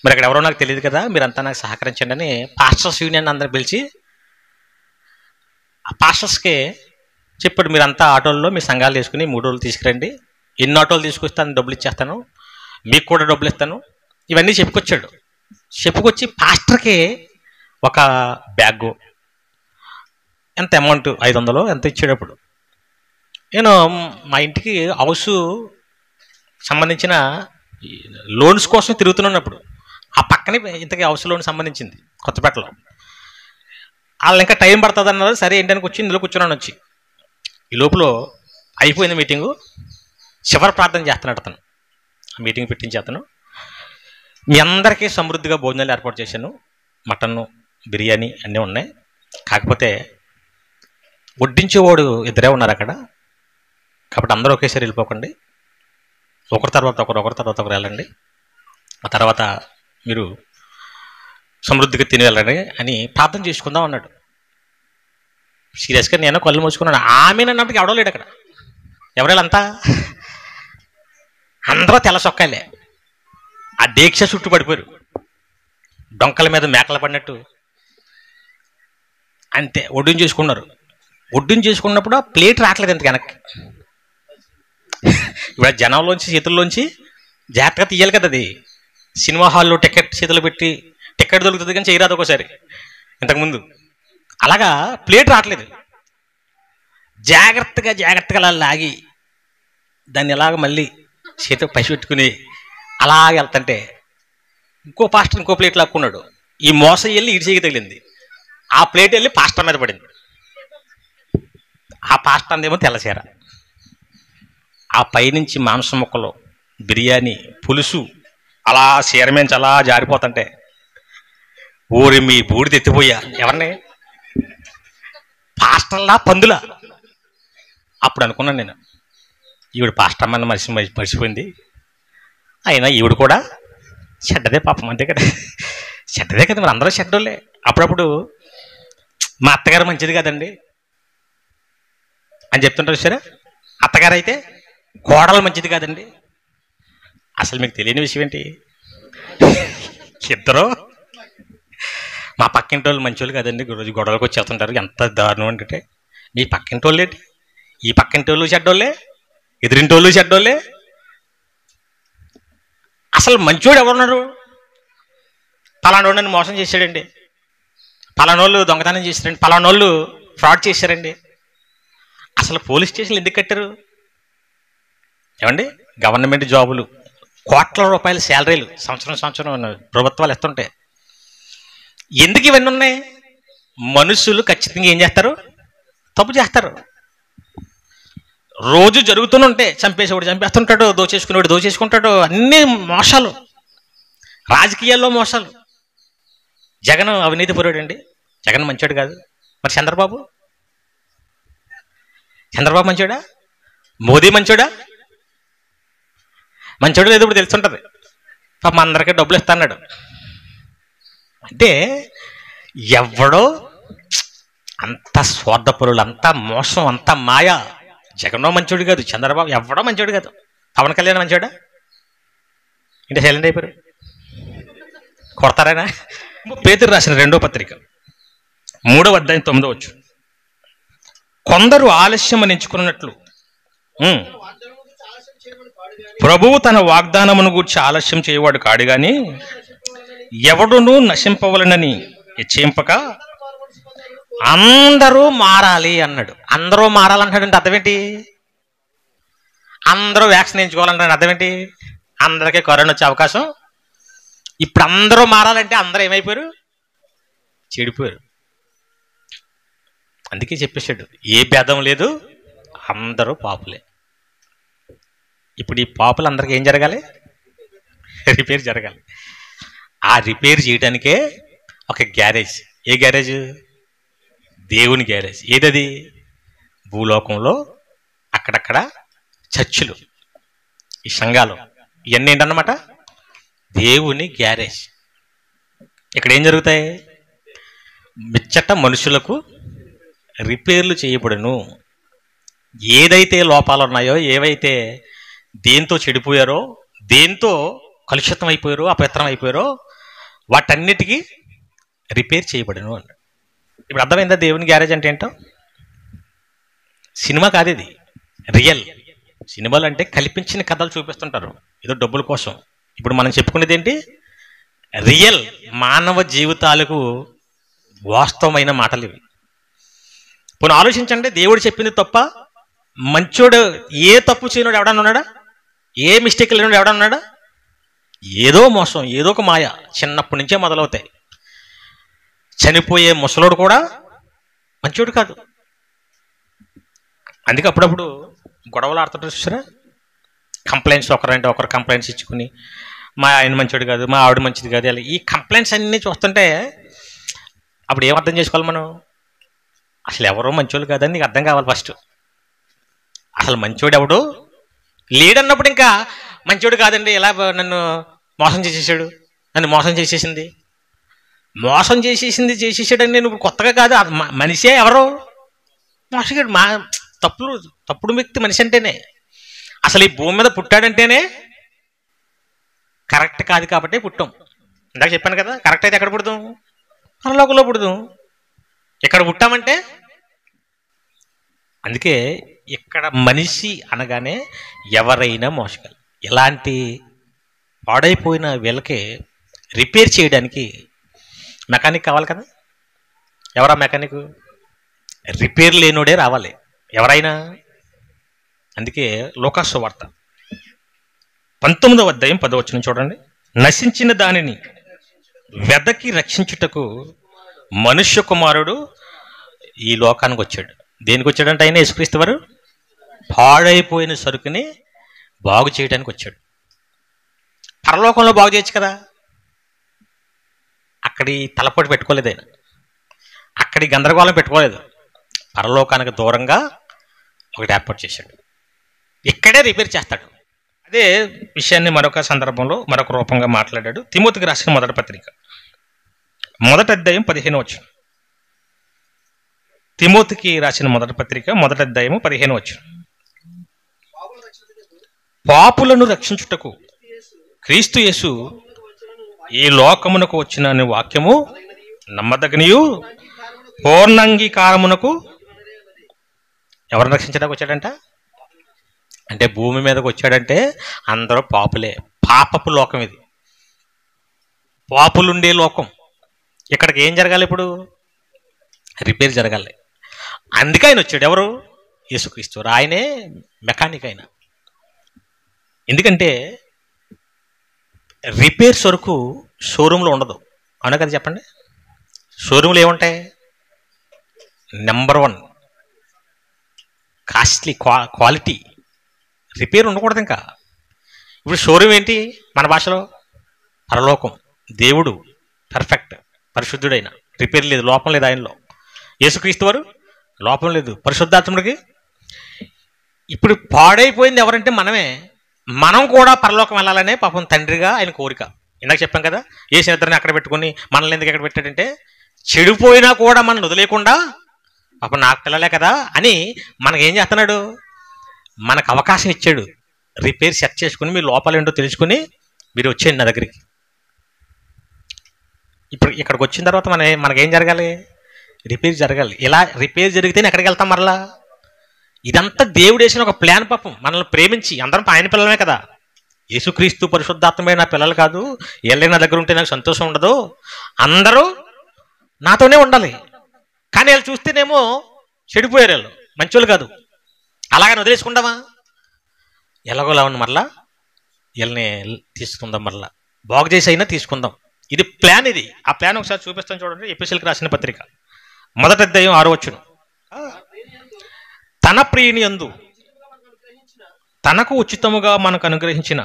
మరి అక్కడ ఎవరో నాకు తెలియదు కదా, మీరంతా నాకు సహకరించండి అని పాస్టర్స్ యూనియన్ అందరిని పిలిచి ఆ పాస్టర్స్కి చెప్పాడు, మీరంతా ఆటోల్లో మీ సంఘాలు తీసుకుని 3 రోజులు తీసుకురండి, ఎన్ని ఆటోలు తీసుకొస్తాను డబ్బులు ఇచ్చేస్తాను, మీకు కూడా డబ్బులు ఇస్తాను, ఇవన్నీ చెప్పుకొచ్చాడు. చెప్పుకొచ్చి పాస్టర్కి ఒక బ్యాగు ఎంత అమౌంట్ 500 ఎంత ఇచ్చేటప్పుడు, నేను మా ఇంటికి హౌస్ సంబంధించిన లోన్స్ కోసం తిరుగుతున్నప్పుడు ఆ పక్కనే ఇంతకీ హౌస్ లోన్ సంబంధించింది కొత్తపేటలో. వాళ్ళు ఇంకా టైం పడుతుంది అన్నారు. సరే ఏంటని వచ్చి ఇందులో కూర్చున్నాను. వచ్చి ఈ లోపల అయిపోయింది మీటింగు, చివరి ప్రార్థన చేస్తున్నాడు అతను. మీటింగ్ పెట్టించి అతను, మీ అందరికీ సమృద్ధిగా భోజనాలు ఏర్పాటు చేశాను, మటన్ బిర్యానీ అన్నీ ఉన్నాయి, కాకపోతే వడ్డించేవాడు ఇద్దరే ఉన్నారు అక్కడ, కాబట్టి అందరూ ఒకేసారి వెళ్ళిపోకండి, ఒకరి తర్వాత ఒకరు వెళ్ళండి, ఆ తర్వాత మీరు సమృద్ధిగా తిని వెళ్ళండి అని ప్రార్థన చేసుకుందాం అన్నాడు. సీరియస్గా నేను కళ్ళు మూసుకున్నాను. ఆమె అన్నప్పటికీ ఎవడో లేడు అక్కడ. ఎవరేళ్ళంతా అందరూ తెల్ల చొక్కాలే, ఆ దీక్ష చుట్టూ పడిపోయారు, డొంకల మీద మేకలు పడినట్టు అంతే ఒడ్డుని చేసుకున్నారు. ఒడ్డుని చేసుకున్నప్పుడు ఆ ప్లేట్ రావట్లేదు ఎంత వెనక్కి. ఇప్పుడు జనంలోంచి చేతుల్లోంచి జాగ్రత్తగా తీయాలి కదా, అది సినిమా హాల్లో టికెట్ చేతులు పెట్టి టికెట్ దొరుకుతుంది కానీ చేయరాదు ఒక్కోసారి ఇంతకుముందు. అలాగా ప్లేట్ రావట్లేదు, జాగ్రత్తగా అలా లాగి దాన్ని ఎలాగ మళ్ళీ చేతితో పసి పెట్టుకుని అలాగ వెళ్తుంటే ఇంకో పాస్టర్ ఇంకో ప్లేట్ లాక్కున్నాడు. ఈ మోస వెళ్ళి ఇటు చేయి తగిలింది, ఆ ప్లేట్ వెళ్ళి పాస్టర్ మీద పడింది. ఆ పాస్టర్ అందేమో తెల్లచీర, ఆ పైనుంచి మాంసం ముక్కలు, బిర్యానీ, పులుసు అలా చీరమేంచి అలా జారిపోతుంటే ఊరి మీ బూడిద ఎత్తిపోయా. ఎవరిని? పాస్టర్లా పందులా? అప్పుడు అనుకున్నాను నేను, ఈవిడ పాస్టర్ అమ్మని మర్చిపోయింది, అయినా ఈవిడ కూడా చెడ్డదే పాపం, అంతే కదా, చెడ్డదే కదా, మరి అందరూ చెడ్డోళ్ళే. అప్పుడప్పుడు మా అత్తగారు మంచిది కదండి అని చెప్తుంటారు సరే, అత్తగారు అయితే కోడలు మంచిది కాదండి. అసలు మీకు తెలియని విషయం ఏంటి, ఇద్దరు మా పక్కింటి వాళ్ళు మంచి వాళ్ళు కదండి, రోజు గొడవలకు వచ్చేస్తుంటారు. ఎంత దారుణం అంటే, మీ పక్కింటి వాళ్ళు ఏంటి, ఈ పక్కింటి వాళ్ళు చెడ్డోళ్ళే, ఎదురింటి వాళ్ళు చెడ్డోళ్ళే. అసలు మంచోడు ఎవరున్నారు? పలానోడు నన్ను మోసం చేశాడండి, పలానోళ్ళు దొంగతనం చేశారండి, పలానోళ్ళు ఫ్రాడ్ చేశారండి. అసలు పోలీస్ స్టేషన్లు ఎందుకు కట్టారు ఏమండి? గవర్నమెంట్ జాబులు, కోట్ల రూపాయల శాలరీలు సంవత్సరం ప్రభుత్వాలు ఇస్తుంటాయి. ఎందుకు ఇవన్నీ ఉన్నాయి? మనుషులు ఖచ్చితంగా ఏం చేస్తారు? తప్పు చేస్తారు. రోజు జరుగుతూనే ఉంటాయి. చంపేసేవాడు చంపేస్తుంటాడు, దోచేసుకునేవాడు దోచేసుకుంటాడు, అన్ని మోసాలు, రాజకీయాల్లో మోసాలు. జగన్ అవినీతి పరుడండి, జగన్ మంచోడు కాదు. మరి చంద్రబాబు మంచోడా? మోదీ మంచోడా? మంచోడు లేదు ఇప్పుడు తెలుసుంటుంది. పాపం అందరికీ డబ్బులు ఇస్తాన్నాడు అంటే ఎవడో అంత స్వార్థపరులు, అంతా మోసం, అంతా మాయా. జగన్నో మంచోడు కాదు, చంద్రబాబు ఎవడో మంచోడు కాదు. పవన్ కళ్యాణ్ మంచోడా? అంటే సైలెంట్ అయిపోయారు. కొడతారేనా? పేతురు రాసిన 2వ పత్రిక 3వ అధ్యాయం 9వ వచనం. కొందరు ఆలస్యం ఎంచుకున్నట్లు ప్రభువు తన వాగ్దానమును గూర్చి ఆలస్యం చేయవాడు కాడు గాని ఎవడునూ నశింపవలనని హెచ్చింపక అందరూ మారాలి అన్నాడు. అందరూ మారాలంటాడంటే అర్థం ఏంటి? అందరూ వ్యాక్సిన్ వేయించుకోవాలంటాడు అర్థం ఏంటి? అందరికీ కరోనా వచ్చే అవకాశం. ఇప్పుడు అందరూ మారాలంటే అందరూ ఏమైపోయారు? చెడిపోయారు. అందుకే చెప్పేశాడు, ఏ భేదం లేదు, అందరూ పాపులే. ఇప్పుడు ఈ పాపులందరికీ ఏం జరగాలి? రిపేర్ జరగాలి. ఆ రిపేర్ చేయడానికే ఒక గ్యారేజ్. ఏ గ్యారేజ్? దేవుని గ్యారేజ్. ఏదది? భూలోకంలో అక్కడక్కడ చర్చిలు, ఈ సంఘాలు, ఇవన్నీ ఏంటన్నమాట దేవుని గ్యారేజ్. ఇక్కడ ఏం జరుగుతాయి? మిచ్చట మనుషులకు రిపేర్లు చేయబడును. ఏదైతే లోపాలు ఉన్నాయో, ఏవైతే దేంతో చెడిపోయారో, దేంతో కలుషితం అయిపోయారో, అపవిత్రం అయిపోయారో, వాటన్నిటికీ రిపేర్ చేయబడును అన్నాడు. ఇప్పుడు అర్థమైందా దేవుని గ్యారేజ్ అంటే ఏంటో? సినిమా కాదు ఇది, రియల్. సినిమాలు అంటే కల్పించిన కథలు చూపిస్తుంటారు ఏదో డబ్బుల కోసం. ఇప్పుడు మనం చెప్పుకునేది ఏంటి? రియల్ మానవ జీవితాలకు వాస్తవమైన మాటలు ఇవి. పోనీ ఆలోచించండి, దేవుడు చెప్పింది తప్ప? మంచోడు, ఏ తప్పు చేయనోడు ఎవడన్నా ఉన్నాడా? ఏ మిస్టేక్ లేనోడు ఎవడన్నా ఉన్నాడా? ఏదో మోసం, ఏదో ఒక మాయ చిన్నప్పటి నుంచే మొదలవుతాయి. చనిపోయే ముసలోడు కూడా మంచోడు కాదు. అందుకే అప్పుడప్పుడు గొడవలు ఆడుతుంటారు చూసారా? కంప్లైంట్స్, ఒకరంటే ఒకరు కంప్లైంట్స్ ఇచ్చుకుని, మా ఆయన మంచోడు కాదు, మా ఆవిడ మంచిది కాదు, ఇలా ఈ కంప్లైంట్స్ అన్నీ చూస్తుంటే అప్పుడు ఏం అర్థం చేసుకోవాలి మనం? అసలు ఎవరో మంచోళ్ళు కాదని నీకు అర్థం కావాలి ఫస్ట్. అసలు మంచోడు ఎవడు లేడన్నప్పుడు ఇంకా మంచోడు కాదండి, ఇలా నన్ను మోసం చేసేసాడు, నన్ను మోసం చేసేసింది, మోసం చేసేసాడని నేను ఇప్పుడు కొత్తగా కాదు, మనిషే ఎవరో మోసగాడు. మా తప్పుడు వ్యక్తి మనిషి అంటేనే. అసలు ఈ భూమి మీద పుట్టాడంటేనే కరెక్ట్ కాదు కాబట్టి పుట్టాం. ఇందాక చెప్పాను కదా, కరెక్ట్ అయితే ఎక్కడ పుడతాం? పరలోకంలో పుడతాం. ఇక్కడ పుట్టామంటే అందుకే ఇక్కడ మనిషి అనగానే ఎవరైనా మోసగలరు. ఇలాంటి పాడైపోయిన వీళ్ళకి రిపేర్ చేయడానికి మెకానిక్ కావాలి కదా. ఎవరా మెకానిక్? రిపేర్ లేనోడే రావాలి ఎవరైనా. అందుకే లూకాసు సువార్త 19వ అధ్యాయం 10వ వచనం చూడండి. నశించిన దానిని వెదకి రక్షించుటకు మనుష్య కుమారుడు ఈ లోకానికి వచ్చాడు. దేనికి వచ్చాడంటే ఆయన యేసుక్రీస్తు వారు పాడైపోయిన సరుకుని బాగు చేయడానికి వచ్చాడు. పరలోకంలో బాగు చేయొచ్చు కదా, అక్కడి తలపోటు పెట్టుకోలేదు ఆయన, అక్కడి గందరగోళం పెట్టుకోలేదు. పరలోకానికి దూరంగా ఒకటి ఏర్పాటు చేశాడు, ఇక్కడే రిపేర్ చేస్తాడు. అదే విషయాన్ని మరొక సందర్భంలో మరొక రూపంగా మాట్లాడాడు. తిమోతికి రాసిన మొదటి పత్రిక 1వ అధ్యాయం 15వ వచనం. తిమోతికి రాసిన మొదటి పత్రిక 1వ అధ్యాయం 15వ వచనం. పాపులను రక్షించుటకు క్రీస్తు యేసు ఈ లోకమునకు వచ్చిన వాక్యము నమ్మదగినయు పూర్ణాంగీకారమునకు. ఎవరిని రక్షించడానికి వచ్చాడంట? అంటే భూమి మీదకి వచ్చాడంటే అందరూ పాపులే. పాపపు లోకం ఇది, పాపులుండే లోకం. ఇక్కడికి ఏం జరగాలి? ఇప్పుడు రిపేర్ జరగాలి. అందుకే ఆయన వచ్చాడు. ఎవరు? యేసుక్రీస్తు. ఆయనే మెకానిక్ అయిన. ఎందుకంటే రిపేర్స్ వరకు షోరూంలో ఉండదు, అవునా కదా చెప్పండి? షోరూంలో ఏముంటాయి? Number 1 costly quality. రిపేర్ ఉండకూడదు. ఇంకా ఇప్పుడు షోరూమ్ ఏంటి మన భాషలో? పరలోకం. దేవుడు పర్ఫెక్ట్, పరిశుద్ధుడైన, రిపేర్ లేదు, లోపం లేదు ఆయనలో. యేసుక్రీస్తు వారు లోపం లేదు, పరిశుద్ధాత్ముడికి. ఇప్పుడు పాడైపోయింది ఎవరంటే మనమే. మనం కూడా పరలోకం వెళ్ళాలనే పాపం తండ్రిగా ఆయన కోరిక. ఇందాక చెప్పాం కదా, ఏ ఇద్దరిని అక్కడ పెట్టుకుని మనల్ని ఎందుకు ఎక్కడ పెట్టాడంటే చెడిపోయినా కూడా మనం వదిలేకుండా పాపం నాకు పిల్లలే కదా అని మనకేం చేస్తున్నాడు? మనకు అవకాశం ఇచ్చాడు. రిపేర్ సెట్ చేసుకుని మీ లోపాలు ఏంటో తెలుసుకుని మీరు వచ్చేయండి నా దగ్గరికి. ఇప్పుడు ఇక్కడికి వచ్చిన తర్వాత మనకేం జరగాలి? రిపేర్ జరగాలి. ఇలా రిపేర్ జరిగితేనే ఎక్కడికి వెళ్తాం మరలా? ఇదంతా దేవుడు వేసిన ఒక ప్లాన్. పాపం మనల్ని ప్రేమించి, అందరం ఆయన పిల్లలమే కదా, యేసుక్రీస్తు పరిశుద్ధాత్మే నా పిల్లలు కాదు, వీళ్ళే నా దగ్గర ఉంటే నాకు సంతోషం ఉండదు, అందరూ నాతోనే ఉండాలి. కానీ వాళ్ళు చూస్తేనేమో చెడిపోయారు, వాళ్ళు మంచోళ్ళు కాదు. అలాగని వదిలేసుకుందామా? ఎలాగోలా ఉన్న మరలా వీళ్ళని తీసుకుందాం, మరలా బాగు చేసి అయినా తీసుకుందాం. ఇది ప్లాన్. ఇది ఆ ప్లాన్ ఒకసారి చూపిస్తాను చూడండి. ఎపిసోడ్కి రాసిన పత్రిక 1వ అధ్యాయం 6వ వచనం. తన ప్రియుని యందు తనకు ఉచితముగా మనకు అనుగ్రహించిన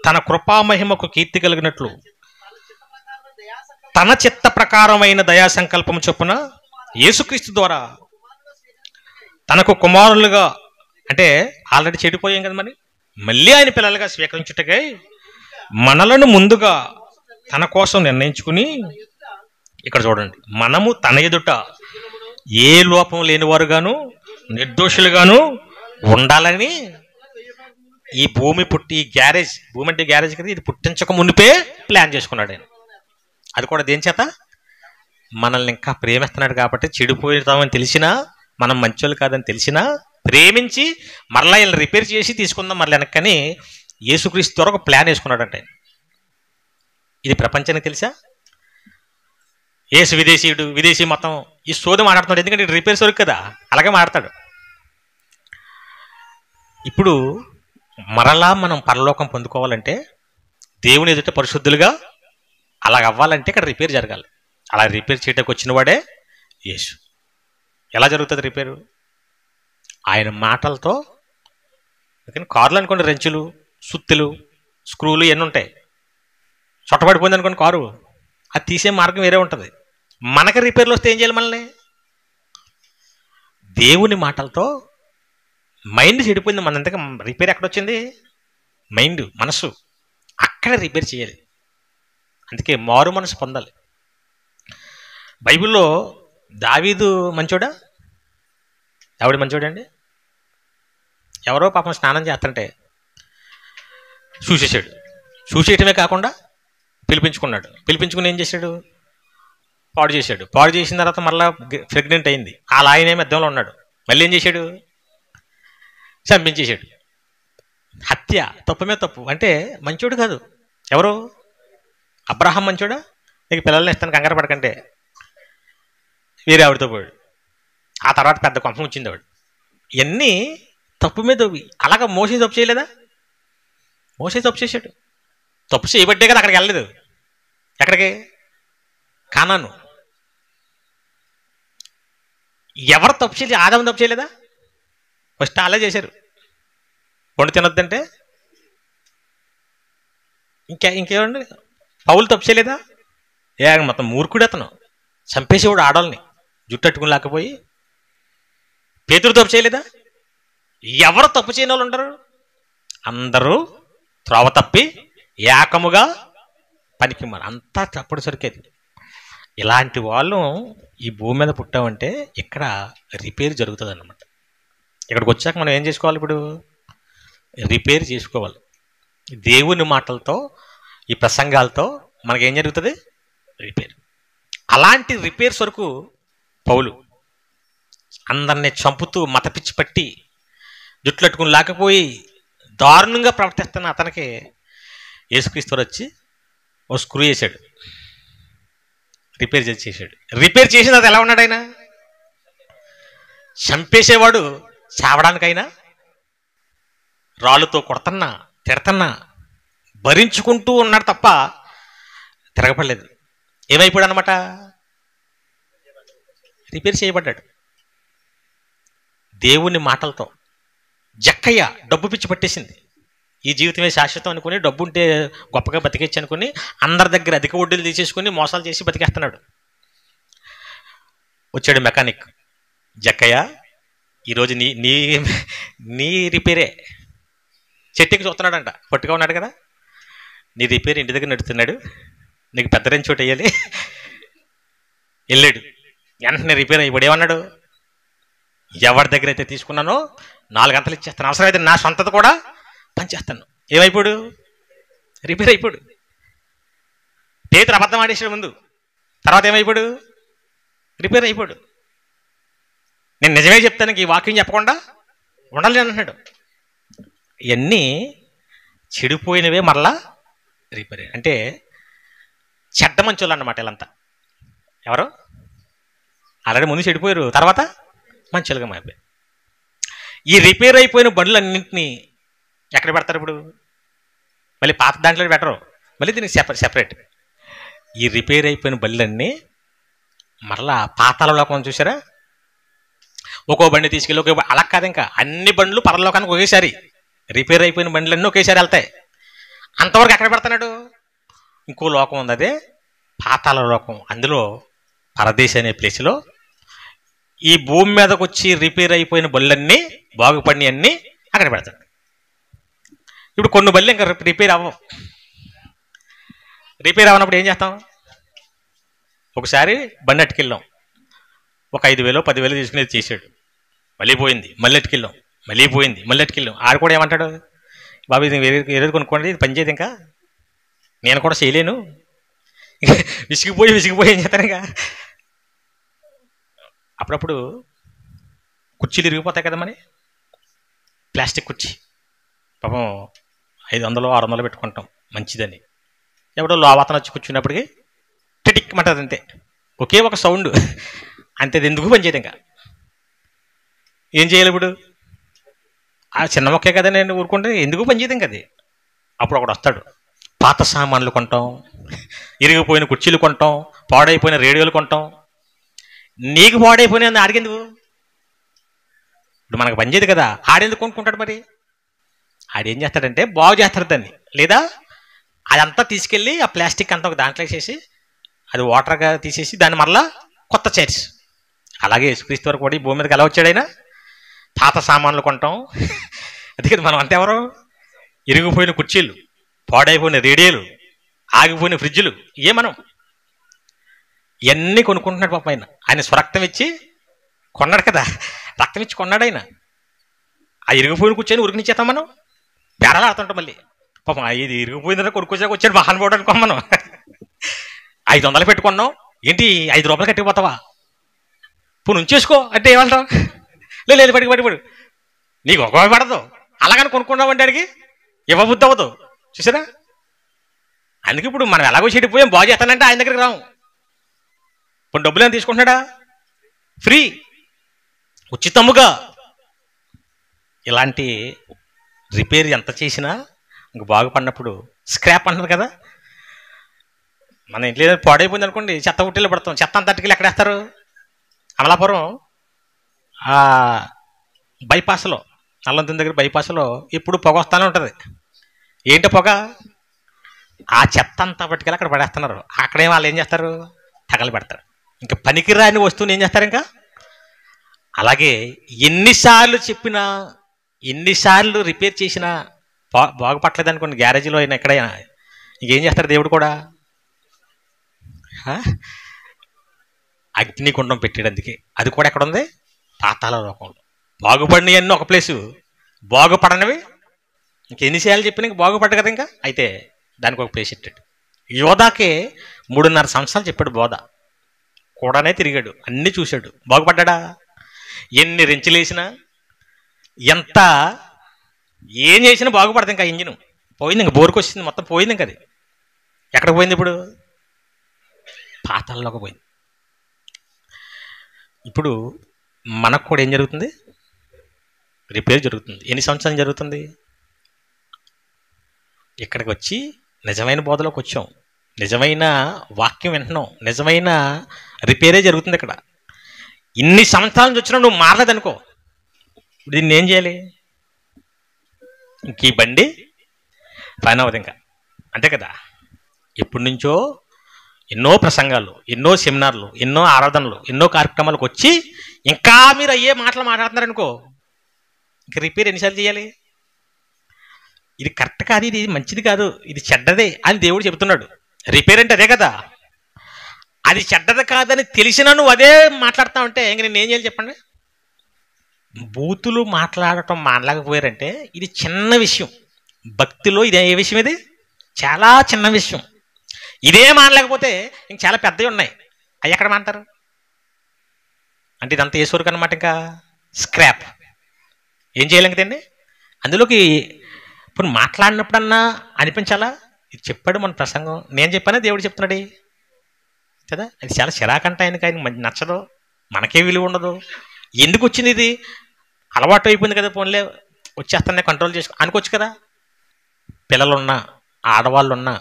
తన కృపామహిమకు కీర్తి కలిగినట్లు తన చిత్త ప్రకారమైన దయా సంకల్పం చొప్పున యేసుక్రీస్తు ద్వారా తనకు కుమారులుగా, అంటే ఆల్రెడీ చెడిపోయాం కదా, మళ్ళీ ఆయన పిల్లలుగా స్వీకరించుటకై మనలను ముందుగా తన కోసం నిర్ణయించుకుని, ఇక్కడ చూడండి, మనము తన ఎదుట ఏ లోపం లేనివారుగాను నిర్దోషులుగాను ఉండాలని ఈ భూమి పుట్టి, గ్యారేజ్, భూమి అంటే గ్యారేజ్ కదా, ఇది పుట్టించక మునిపే ప్లాన్ చేసుకున్నాడు ఆయన. అది కూడా దేని చేత? మనల్ని ఇంకా ప్రేమిస్తున్నాడు కాబట్టి, చెడిపోతామని తెలిసినా, మనం మంచోళ్ళు కాదని తెలిసినా ప్రేమించి మరలా వీళ్ళని రిపేర్ చేసి తీసుకుందాం మరలా వెనక్కని యేసుక్రీస్తు ద్వారా ఒక ప్లాన్ వేసుకున్నాడంటే. ఇది ప్రపంచానికి తెలుసా? యేసు విదేశీ మొత్తం ఈ సోది మాట్లాడుతున్నాడు. ఎందుకంటే రిపేర్ సొరుకు కదా, అలాగే మాట్లాడతాడు. ఇప్పుడు మరలా మనం పరలోకం పొందుకోవాలంటే, దేవుని ఎదుట పరిశుద్ధులుగా అలాగ అవ్వాలంటే ఇక్కడ రిపేర్ జరగాలి. అలా రిపేర్ చేయడానికి వచ్చిన వాడే యేసు. ఎలా జరుగుతుంది రిపేరు? ఆయన మాటలతో. కార్లు అనుకోండి, రెంచులు, సుత్తులు, స్క్రూలు ఇవన్నీ ఉంటాయి. చొట్టబడిపోయింది అనుకోండి కారు, అది తీసే మార్గం వేరే ఉంటుంది. మనకి రిపేర్లు వస్తే ఏం చేయాలి? మనల్ని దేవుని మాటలతో. మైండ్ చెడిపోయింది మనంతగా, రిపేర్ ఎక్కడొచ్చింది? మైండ్, మనసు, అక్కడ రిపేర్ చేయాలి. అందుకే మారు మనసు పొందాలి. బైబిల్లో దావీదు మంచోడా? ఎవడి మంచోడండి? ఎవరో పాపం స్నానం చేస్తుంటే చూసేసాడు. చూసేయటమే కాకుండా పిలిపించుకున్నాడు. పిలిపించుకుని ఏం చేశాడు? పాడు చేశాడు. పాడు చేసిన తర్వాత మళ్ళీ ప్రెగ్నెంట్ అయింది. వాళ్ళ ఆయన ఏమి అద్దంలో ఉన్నాడు. మళ్ళీ ఏం చేశాడు? చంపించేశాడు. హత్య, తప్పుమే తప్పు. అంటే మంచోడు కాదు. ఎవరు? అబ్రహాం మంచోడా? నీకు పిల్లల్ని ఇస్తాను కంగారు పడకంటే వేరే ఆవిడతో పోయాడు. ఆ తర్వాత పెద్ద కొంపం వచ్చింది ఆవిడ. ఇవన్నీ తప్పు మీద. అలాగా మోసే తప్పు చేయలేదా? మోసే తప్పు చేశాడు. తప్పు చేయబట్టే కదా అక్కడికి వెళ్ళలేదు. ఎక్కడికి? కానాను. ఎవరు తప్పు చేయలేదు? ఆదాము తప్పు చేయలేదా? ఫస్ట్ అలా చేశారు. వండు తినొద్దంటే ఇంకేమండి? పౌలు తప్పు చేయలేదా? మొత్తం మూర్ఖుడు అతను, చంపేసేవాడు ఆడవాళ్ళని జుట్టట్టుకుని లేకపోయి. పేతురు తప్పు చేయలేదా? ఎవరు తప్పు చేయని వాళ్ళు ఉంటారు? అందరూ త్రోవ తప్పి ఏకముగా పనికి అంతా తప్పుడు సరికేది. ఇలాంటి వాళ్ళు ఈ భూమి మీద పుట్టామంటే ఇక్కడ రిపేర్ జరుగుతుంది అన్నమాట. ఇక్కడికి వచ్చాక మనం ఏం చేసుకోవాలి? ఇప్పుడు రిపేర్ చేసుకోవాలి. దేవుని మాటలతో, ఈ ప్రసంగాలతో మనకేం జరుగుతుంది? రిపేర్. అలాంటి రిపేర్స్ వరకు పౌలు అందరినీ చంపుతూ, మతపిచ్చి పట్టి, జుట్లట్టుకుని లేకపోయి దారుణంగా ప్రవర్తిస్తున్న అతనికి యేసుక్రీస్తు వచ్చి ఓ స్క్రూ వేసాడు, రిపేర్ చేసాడు. రిపేర్ చేసిన అది ఎలా ఉన్నాడు? ఆయన చంపేసేవాడు చావడానికైనా రాళ్ళుతో కొడుతున్నా, తిడతన్నా భరించుకుంటూ ఉన్నాడు తప్ప తిరగపడలేదు. ఏమైపోయాడు అనమాట? రిపేర్ చేయబడ్డాడు దేవుని మాటలతో. జక్కయ్య డబ్బు పిచ్చి పట్టేసింది. ఈ జీవితమే శాశ్వతం అనుకుని, డబ్బు ఉంటే గొప్పగా బతికేచ్చు అనుకుని అందరి దగ్గర అధిక వడ్డీలు తీసేసుకుని మోసాలు చేసి బతికేస్తున్నాడు. వచ్చాడు మెకానిక్. జక్కయ్య, ఈరోజు నీ నీ నీ రిపేరే. చెట్టుకి చూస్తున్నాడంట, పట్టుగా ఉన్నాడు కదా, నీ రిపేర్ ఇంటి దగ్గర నడుస్తున్నాడు, నీకు పెద్ద రెంచి చోటు వేయాలి. వెళ్ళాడు. వెంటనే రిపేర్ అయ్యి ఏమన్నాడు? ఎవరి దగ్గర అయితే తీసుకున్నానో 4 గంటలు ఇచ్చేస్తాను, అవసరమైతే నా సొంతది కూడా పనిచేస్తాను. ఏమైపోయాడు? రిపేర్ అయిపోయాడు. పేతురు అబద్ధం ఆడేసాడు ముందు, తర్వాత ఏమైపోయాడు? రిపేర్ అయిపోయాడు. నేను నిజమే చెప్తాను, ఈ వాక్యం చెప్పకుండా ఉండాలి అంటున్నాడు. ఇవన్నీ చెడిపోయినవే మరలా రిపేర్. అంటే చెడ్డ మంచోళ్ళు అన్నమాట వీళ్ళంతా. ఎవరు? ఆల్రెడీ ముందు చెడిపోయారు, తర్వాత మంచోళ్ళుగా మారిపోయారు. ఈ రిపేర్ అయిపోయిన బండ్లన్నింటినీ ఎక్కడ పెడతారు ఇప్పుడు? మళ్ళీ పాత దాంట్లో పెట్టరు, మళ్ళీ దీనికి సెపరేట్. ఈ రిపేర్ అయిపోయిన బండ్లన్నీ మరలా పాతాళలోకం చూసారా? ఒక్కో బండి తీసుకెళ్ళి అలా కాదు, ఇంకా అన్ని బండ్లు పరలోకానికి ఒకేసారి, రిపేర్ అయిపోయిన బండ్లన్నీ ఒకేసారి వెళ్తాయి. అంతవరకు ఎక్కడ పెడుతున్నాడు? ఇంకో లోకం ఉంది, అదే పాతాళ లోకం. అందులో పరదేశ్ అనే ప్లేస్లో ఈ భూమి మీదకి వచ్చి రిపేర్ అయిపోయిన బళ్ళన్నీ, బాగుపడినవి అన్నీ అక్కడ పెడతాడు. ఇప్పుడు కొన్ని బళ్ళు ఇంకా రిపేర్ అవ్వవు. రిపేర్ అవ్వనప్పుడు ఏం చేస్తాం? ఒకసారి బండి అట్టుకెళ్ళాం, ఒక 5,000 10,000 తీసుకునేది చేసాడు, మళ్ళీ పోయింది, మళ్ళీ అట్టుకెళ్ళాం, మళ్ళీ పోయింది, మళ్ళీ అట్టుకెళ్ళాం. ఆడు కూడా ఏమంటాడు? బాబు ఇది వేరేది కొనుక్కోండి, ఇది పనిచేయదు, ఇంకా నేను కూడా చేయలేను. విసిగిపోయి ఏం చేస్తాను? ఇంకా అప్పుడప్పుడు కుర్చీలు ఇరిగిపోతాయి కదా, మరి ప్లాస్టిక్ కుర్చీ పాపం 500 600 పెట్టుకుంటాం మంచిదని. ఎవడో లోవాతన వచ్చి కూర్చున్నప్పటికీ టిటిక్మంటది, అంతే, ఒకే ఒక సౌండ్, అంతే. అది ఎందుకు పనిచేయదు, ఇంకా ఏం చేయాలి ఇప్పుడు? ఆ చిన్న మొక్కే కదా, నేను ఊరుకుంటే ఎందుకు పనిచేయదు ఇంకా అది. అప్పుడు ఒకడు వస్తాడు, పాత సామాన్లు కొంటాం, ఇరిగిపోయిన కుర్చీలు కొంటాం, పాడైపోయిన రేడియోలు కొంటాం. నీకు పాడైపోయిన ఆడికెందుకు? ఇప్పుడు మనకు పనిచేయదు కదా, ఆడెందుకు కొనుక్కుంటాడు? మరి ఆడేం చేస్తాడంటే బాగు చేస్తాడు దాన్ని, లేదా అదంతా తీసుకెళ్ళి ఆ ప్లాస్టిక్ అంతా ఒక దాంట్లో వేసేసి అది వాటర్గా తీసేసి దాన్ని మరలా కొత్త చైర్స్. అలాగే యేసుక్రీస్తు వరకు కూడా ఈ భూమి మీదకి ఎలా వచ్చాడైనా? పాత సామాన్లు కొంటాం. అది కదా మనం అంతే. ఎవరు? ఇరిగిపోయిన కుర్చీలు, పాడైపోయిన రేడియోలు, ఆగిపోయిన ఫ్రిడ్జ్లు, మనం ఇవన్నీ కొనుక్కుంటున్నాడు పాపం. ఆయన స్వరక్తం ఇచ్చి కొన్నాడు కదా, రక్తం ఇచ్చి కొన్నాడు ఆయన. ఆ ఇరిగిపోయిన కూర్చొని ఉరికినిచ్చేస్తాం మనం, బేరాలు ఆడుతుంటాం. మళ్ళీ పాపం ఇది ఇరిగిపోయిందంటే కొనుక్కొచ్చాక వచ్చాడు మహానుభావుడు అనుకోం మనం. 500 పెట్టుకున్నాం, ఏంటి 5 రూపాయలు కట్టిపోతావా? ఇప్పుడు ఉంచేసుకో అంటే ఏమంటావు? లేదు పడి నీకు ఒక పడదు, అలాగని కొనుక్కున్నావు అంటే అడిగి ఇవ్వబుద్ధి అవ్వదు. చూసారా? అందుకే ఇప్పుడు మనం ఎలాగో చెడిపోయాం, బాగు చేస్తానంటే ఆయన దగ్గరికి రాము. ఇప్పుడు డబ్బులు ఏమైనా తీసుకుంటున్నాడా? ఫ్రీ, ఉచితముగా. ఇలాంటి రిపేర్ ఎంత చేసినా ఇంక బాగుపడినప్పుడు స్క్రాప్ అంటారు కదా. మన ఇంట్లో ఏదైనా పాడైపోయింది అనుకోండి, చెత్త ఉట్టిలో పడతాం. చెత్త అంత అట్టుకెళ్ళి ఎక్కడేస్తారు? అమలాపురం బైపాస్లో, నల్లంతుని దగ్గర బైపాస్లో ఎప్పుడు పొగ వస్తానే ఉంటుంది. ఏంటి పొగ? ఆ చెత్త అంతా పట్టుకెళ్ళి అక్కడ పడేస్తున్నారు. అక్కడే వాళ్ళు ఏం చేస్తారు? తగలు పెడతారు. ఇంకా పనికిరాని వస్తువుని ఏం చేస్తారు? ఇంకా అలాగే ఎన్నిసార్లు చెప్పినా, ఎన్నిసార్లు రిపేర్ చేసినా బాగుపట్టలేదు అనుకోండి, గ్యారేజీలో అయినా ఎక్కడైనా, ఇంకేం చేస్తారు? దేవుడు కూడా అగ్నిగుండం పెట్టాడు. అందుకే అది కూడా ఎక్కడ ఉంది? పాతాళ లోకంలో. బాగుపడినవి అన్నీ ఒక ప్లేసు, బాగుపడనివి ఇంకెన్నిసార్లు చెప్పినా ఇంక బాగుపడ్డ కదా, ఇంకా అయితే దానికి ఒక ప్లేస్ పెట్టాడు. యోధాకే 3.5 సంవత్సరాలు చెప్పాడు బోధ, కూడానే తిరిగాడు, అన్నీ చూశాడు, బాగుపడ్డా? ఎన్ని రెంచులేసినా, ఎంత ఏం చేసినా బాగుపడదు. ఇంకా ఇంజిన్ పోయింది, ఇంకా బోరుకు వచ్చింది, మొత్తం పోయింది. ఇంకా అది ఎక్కడికి పోయింది? ఇప్పుడు పాతాళలోకి పోయింది. ఇప్పుడు మనకు కూడా ఏం జరుగుతుంది? రిపేర్ జరుగుతుంది. ఎన్ని సంవత్సరాలు జరుగుతుంది? ఇక్కడికి వచ్చి నిజమైన బోధలోకి వచ్చాం, నిజమైన వాక్యం వింటున్నాం, నిజమైన రిపేరే జరుగుతుంది ఇక్కడ. ఇన్ని సంవత్సరాల నుంచి వచ్చినా నువ్వు మారలేదనుకో, దీన్ని ఏం చేయాలి? ఇంక ఈ బండి పని అవ్వదు ఇంకా, అంతే కదా. ఎప్పటి నుంచో ఎన్నో ప్రసంగాలు, ఎన్నో సెమినార్లు, ఎన్నో ఆరాధనలు, ఎన్నో కార్యక్రమాలకు వచ్చి ఇంకా మీరు అయ్యే మాటలు మాట్లాడుతున్నారనుకో, ఇంక రిపేర్ ఎన్నిసార్లు చేయాలి? ఇది కరెక్ట్ కాదు, ఇది మంచిది కాదు, ఇది చెడ్డదే అని దేవుడు చెబుతున్నాడు. రిపేర్ అంటే అదే కదా. అది చెడ్డది కాదని తెలిసినా నువ్వు అదే మాట్లాడుతా ఉంటే ఇంక నేను ఏం చేయాలి చెప్పండి? బూతులు మాట్లాడటం మానలేకపోయారంటే ఇది చిన్న విషయం. భక్తిలో ఇది ఏ విషయం? ఇది చాలా చిన్న విషయం. ఇదే మానలేకపోతే ఇంక చాలా పెద్దవి ఉన్నాయి, అవి ఎక్కడ మాంటారు అంటే ఇదంతా ఏసూరుకు అనమాట. ఇంకా స్క్రాప్, ఏం చేయలేం కదండి. అందులోకి ఇప్పుడు మాట్లాడినప్పుడన్నా అనిపించాలా, ఇది చెప్పాడు మన ప్రసంగం, నేను చెప్పానా దేవుడు చెప్తున్నాడు కదా. అది చాలా చిరాకంట ఆయనకి, ఆయన నచ్చదు, మనకే విలువ ఉండదు. ఎందుకు వచ్చింది ఇది, అలవాటు అయిపోయింది కదా, పోన్లే వచ్చేస్తానే కంట్రోల్ చేసుకో అనుకోవచ్చు కదా. పిల్లలున్నా, ఆడవాళ్ళున్నా,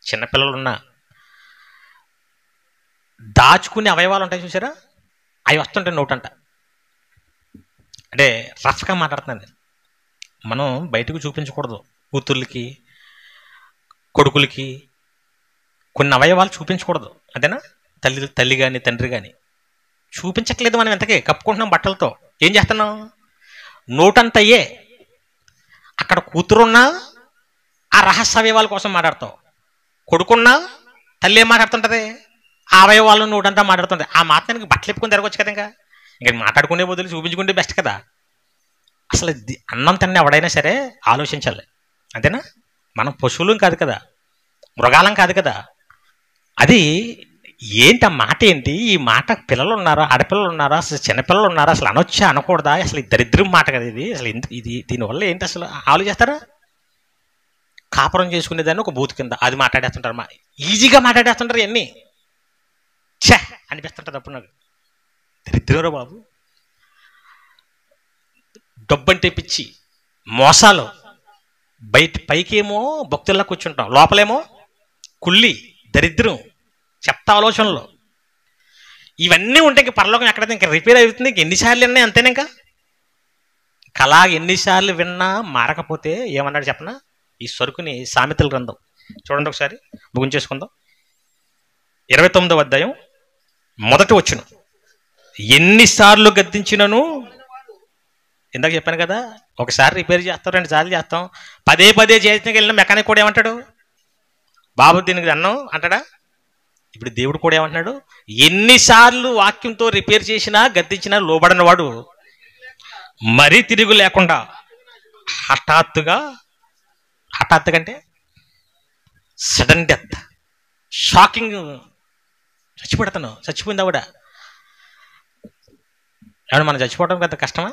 చిన్నపిల్లలున్నా దాచుకునే అవయవాలు ఉంటాయి చూసారా, అవి వస్తుంటాయి నోటంట. అంటే రఫ్గా మాట్లాడుతున్నాను నేను. మనం బయటకు చూపించకూడదు, కూతుర్లకి కొడుకులకి కొన్ని అవయవాలు చూపించకూడదు, అదేనా. తల్లి కానీ తండ్రి కానీ చూపించట్లేదు, మనం ఎంతకే కప్పుకుంటున్నాం బట్టలతో. ఏం చేస్తున్నాం, నోటంతయ్యే. అక్కడ కూతురున్నా ఆ రహస్య అవయవాల కోసం మాట్లాడతావు, కొడుకున్నా తల్లి ఏం మాట్లాడుతుంటది, ఆ అవయవాళ్ళు నోటంతా మాట్లాడుతుంటాయి. ఆ మాత్రానికి బట్టలు ఎప్పుకొని తిరగవచ్చు కదా. ఇంకా మాట్లాడుకునే బదులు చూపించుకుంటే బెస్ట్ కదా. అసలు అన్నం తిన్న ఎవడైనా సరే ఆలోచించాలి, అంతేనా. మనం పశువులం కాదు కదా, మృగాలం కాదు కదా. అది ఏంటి, ఆ మాట ఏంటి, ఈ మాట పిల్లలు ఉన్నారా, ఆడపిల్లలు ఉన్నారా, అసలు చిన్నపిల్లలు ఉన్నారా, అసలు అనొచ్చా అనకూడదా, అసలు ఈ దరిద్రం మాట కదా ఇది. అసలు ఇది దీనివల్ల ఏంటి అసలు ఆలోచిస్తారా. కాపురం చేసుకునేదాన్ని ఒక బూత్ కింద అది మాట్లాడేస్తుంటారు, ఈజీగా మాట్లాడేస్తుంటారు ఇవన్నీ. ఛే అనిపిస్తుంటుంది అప్పుడు నాకు, దరిద్రంరా బాబు. డబ్బంటే పిచ్చి, మోసాలు, పైకేమో భక్తుల్లా కూర్చుంటాం, లోపలేమో కుళ్ళి దరిద్రం, చెత్త ఆలోచనలు, ఇవన్నీ ఉంటే ఇంక పరలోకం ఎక్కడైతే ఇంకా రిపేర్ అవుతుంది. ఇంక ఎన్నిసార్లు విన్నా అంతేనే. ఇంకా కళా ఎన్నిసార్లు విన్నా మారకపోతే ఏమన్నాడు చెప్పనా, ఈ సరుకుని సామెతల గ్రంథం చూడండి ఒకసారి, ముగించేసుకుందాం. 29వ అధ్యాయం మొదటి వచనం. ఎన్నిసార్లు గద్దించినను, ఇందాక చెప్పాను కదా, ఒకసారి రిపేర్ చేస్తాం, 2 సార్లు చేస్తాం, పదే చేతికి వెళ్ళిన మెకానిక్ కూడా ఏమంటాడు, బాబు దీనికి అన్నం అంటాడా. ఇప్పుడు దేవుడు కూడా ఏమంటున్నాడు, ఎన్నిసార్లు వాక్యంతో రిపేర్ చేసినా గద్దించినా లోబడిన వాడు మరీ తిరుగు లేకుండా హఠాత్తుగా అంటే సడన్ డెత్, షాకింగ్, చచ్చిపోయింది ఆవిడ. ఏమన్నా మనం చచ్చిపోవడం పెద్ద కష్టమా,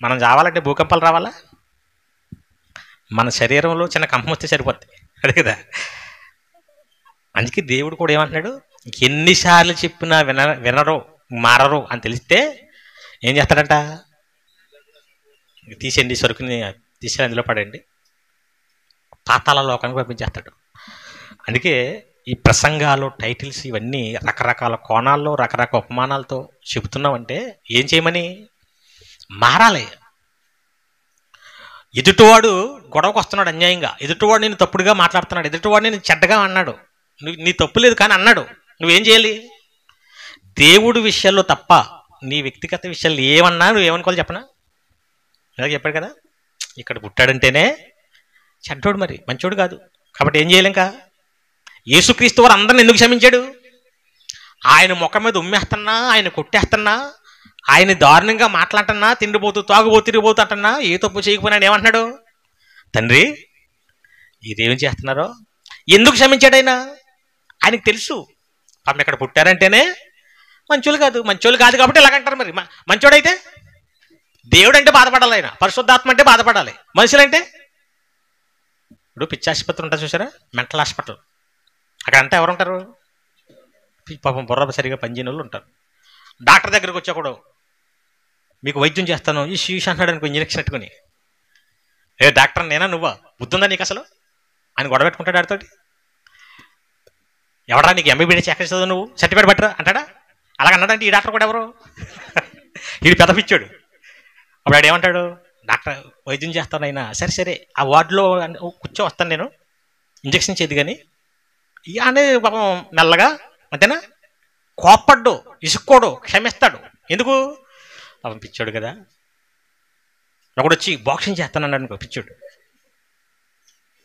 మనం చావాలంటే భూకంపాలు రావాలా, మన శరీరంలో చిన్న కంపం వస్తే సరిపోద్ది, అదే కదా. అందుకే దేవుడు కూడా ఏమంటున్నాడు, ఎన్నిసార్లు చెప్పినా వినరు మారరు అని తెలిస్తే ఏం చేస్తాడంట, తీసేయండి సరుకుని, తీసేసి అందులో పడండి, పాతాళ లోకానికి పంపించేస్తాడు. అందుకే ఈ ప్రసంగాలు, టైటిల్స్ ఇవన్నీ రకరకాల కోణాల్లో రకరకాల ఉపమానాలతో చెబుతున్నామంటే ఏం చేయమని, మారాలి. ఎదుటివాడు గొడవకు వస్తున్నాడు అన్యాయంగా, ఎదుటివాడు నేను తప్పుడుగా మాట్లాడుతున్నాడు, ఎదుటివాడు నేను చెడ్డగా అన్నాడు, నీ తప్పు లేదు కానీ అన్నాడు, నువ్వేం చేయాలి, దేవుడి విషయాల్లో తప్ప నీ వ్యక్తిగత విషయాలు ఏమన్నా నువ్వేమనుకోవాలి చెప్పనా. ఇలాగ చెప్పాడు కదా, ఇక్కడ పుట్టాడంటేనే చెడ్డోడు, మరి మంచోడు కాదు. కాబట్టి ఏం చేయలేం. ఇంకా యేసుక్రీస్తు వారు అందరిని ఎందుకు క్షమించాడు, ఆయన ముఖం మీద ఉమ్మేస్తున్నా, ఆయన కొట్టేస్తున్నా, ఆయన దారుణంగా మాట్లాడుతున్నా, తిండిపోతూ తాగుబోతూ తిరిగిపోతూ అంటున్నా, ఏ తప్పు చేయకపోయినా ఏమంటున్నాడు, తండ్రి ఇదేం చేస్తున్నారో. ఎందుకు క్షమించాడు ఆయనకు తెలుసు. పాపం ఇక్కడ పుట్టారంటేనే మంచోళ్ళు కాదు కాబట్టి ఇలాగంటారు. మరి మంచోడైతే దేవుడు అంటే బాధపడాలి, ఆయన పరిశుద్ధాత్మ అంటే బాధపడాలి, మనుషులంటే ఇప్పుడు పిచ్చి ఆసుపత్రి ఉంటుంది చూసారా, మెంటల్ హాస్పిటల్, అక్కడంతా ఎవరు ఉంటారు, పాపం బుర్ర సరిగా పనిచేయని వాళ్ళు ఉంటారు. డాక్టర్ దగ్గరికి వచ్చాకూడదు, మీకు వైద్యం చేస్తాను ఈ శీష్ అంటున్నాడు అనుకో, ఇంజెక్షన్ పెట్టుకుని, డాక్టర్ నేనా నువ్వా, బుద్ధి ఉందా నీకు అసలు ఆయన గొడవ పెట్టుకుంటాడు ఆడితోటి. ఎవడా నీకు ఎంబీబీఎస్ ఎక్కడ చదువు, నువ్వు సర్టిఫికేట్ పట్టరా అంటాడా. అలాగ అన్నాడంటే ఈ డాక్టర్ కూడా ఎవరు, వీడు పెద్ద పిచ్చాడు. అప్పుడు ఆడు ఏమంటాడు, డాక్టర్ వైద్యం చేస్తాను అయినా, సరే ఆ వార్డులో కూర్చో వస్తాను నేను, ఇంజక్షన్ చేద్ది కానీ అనే పాపం మెల్లగా, అంతేనా, కోప్పడ్డు, ఇసుక్కోడు, క్షమిస్తాడు. ఎందుకు, పాపం పిచ్చాడు కదా. ఒకడు వచ్చి బాక్సింగ్ చేస్తానన్నాడు అనుకో, పిచ్చాడు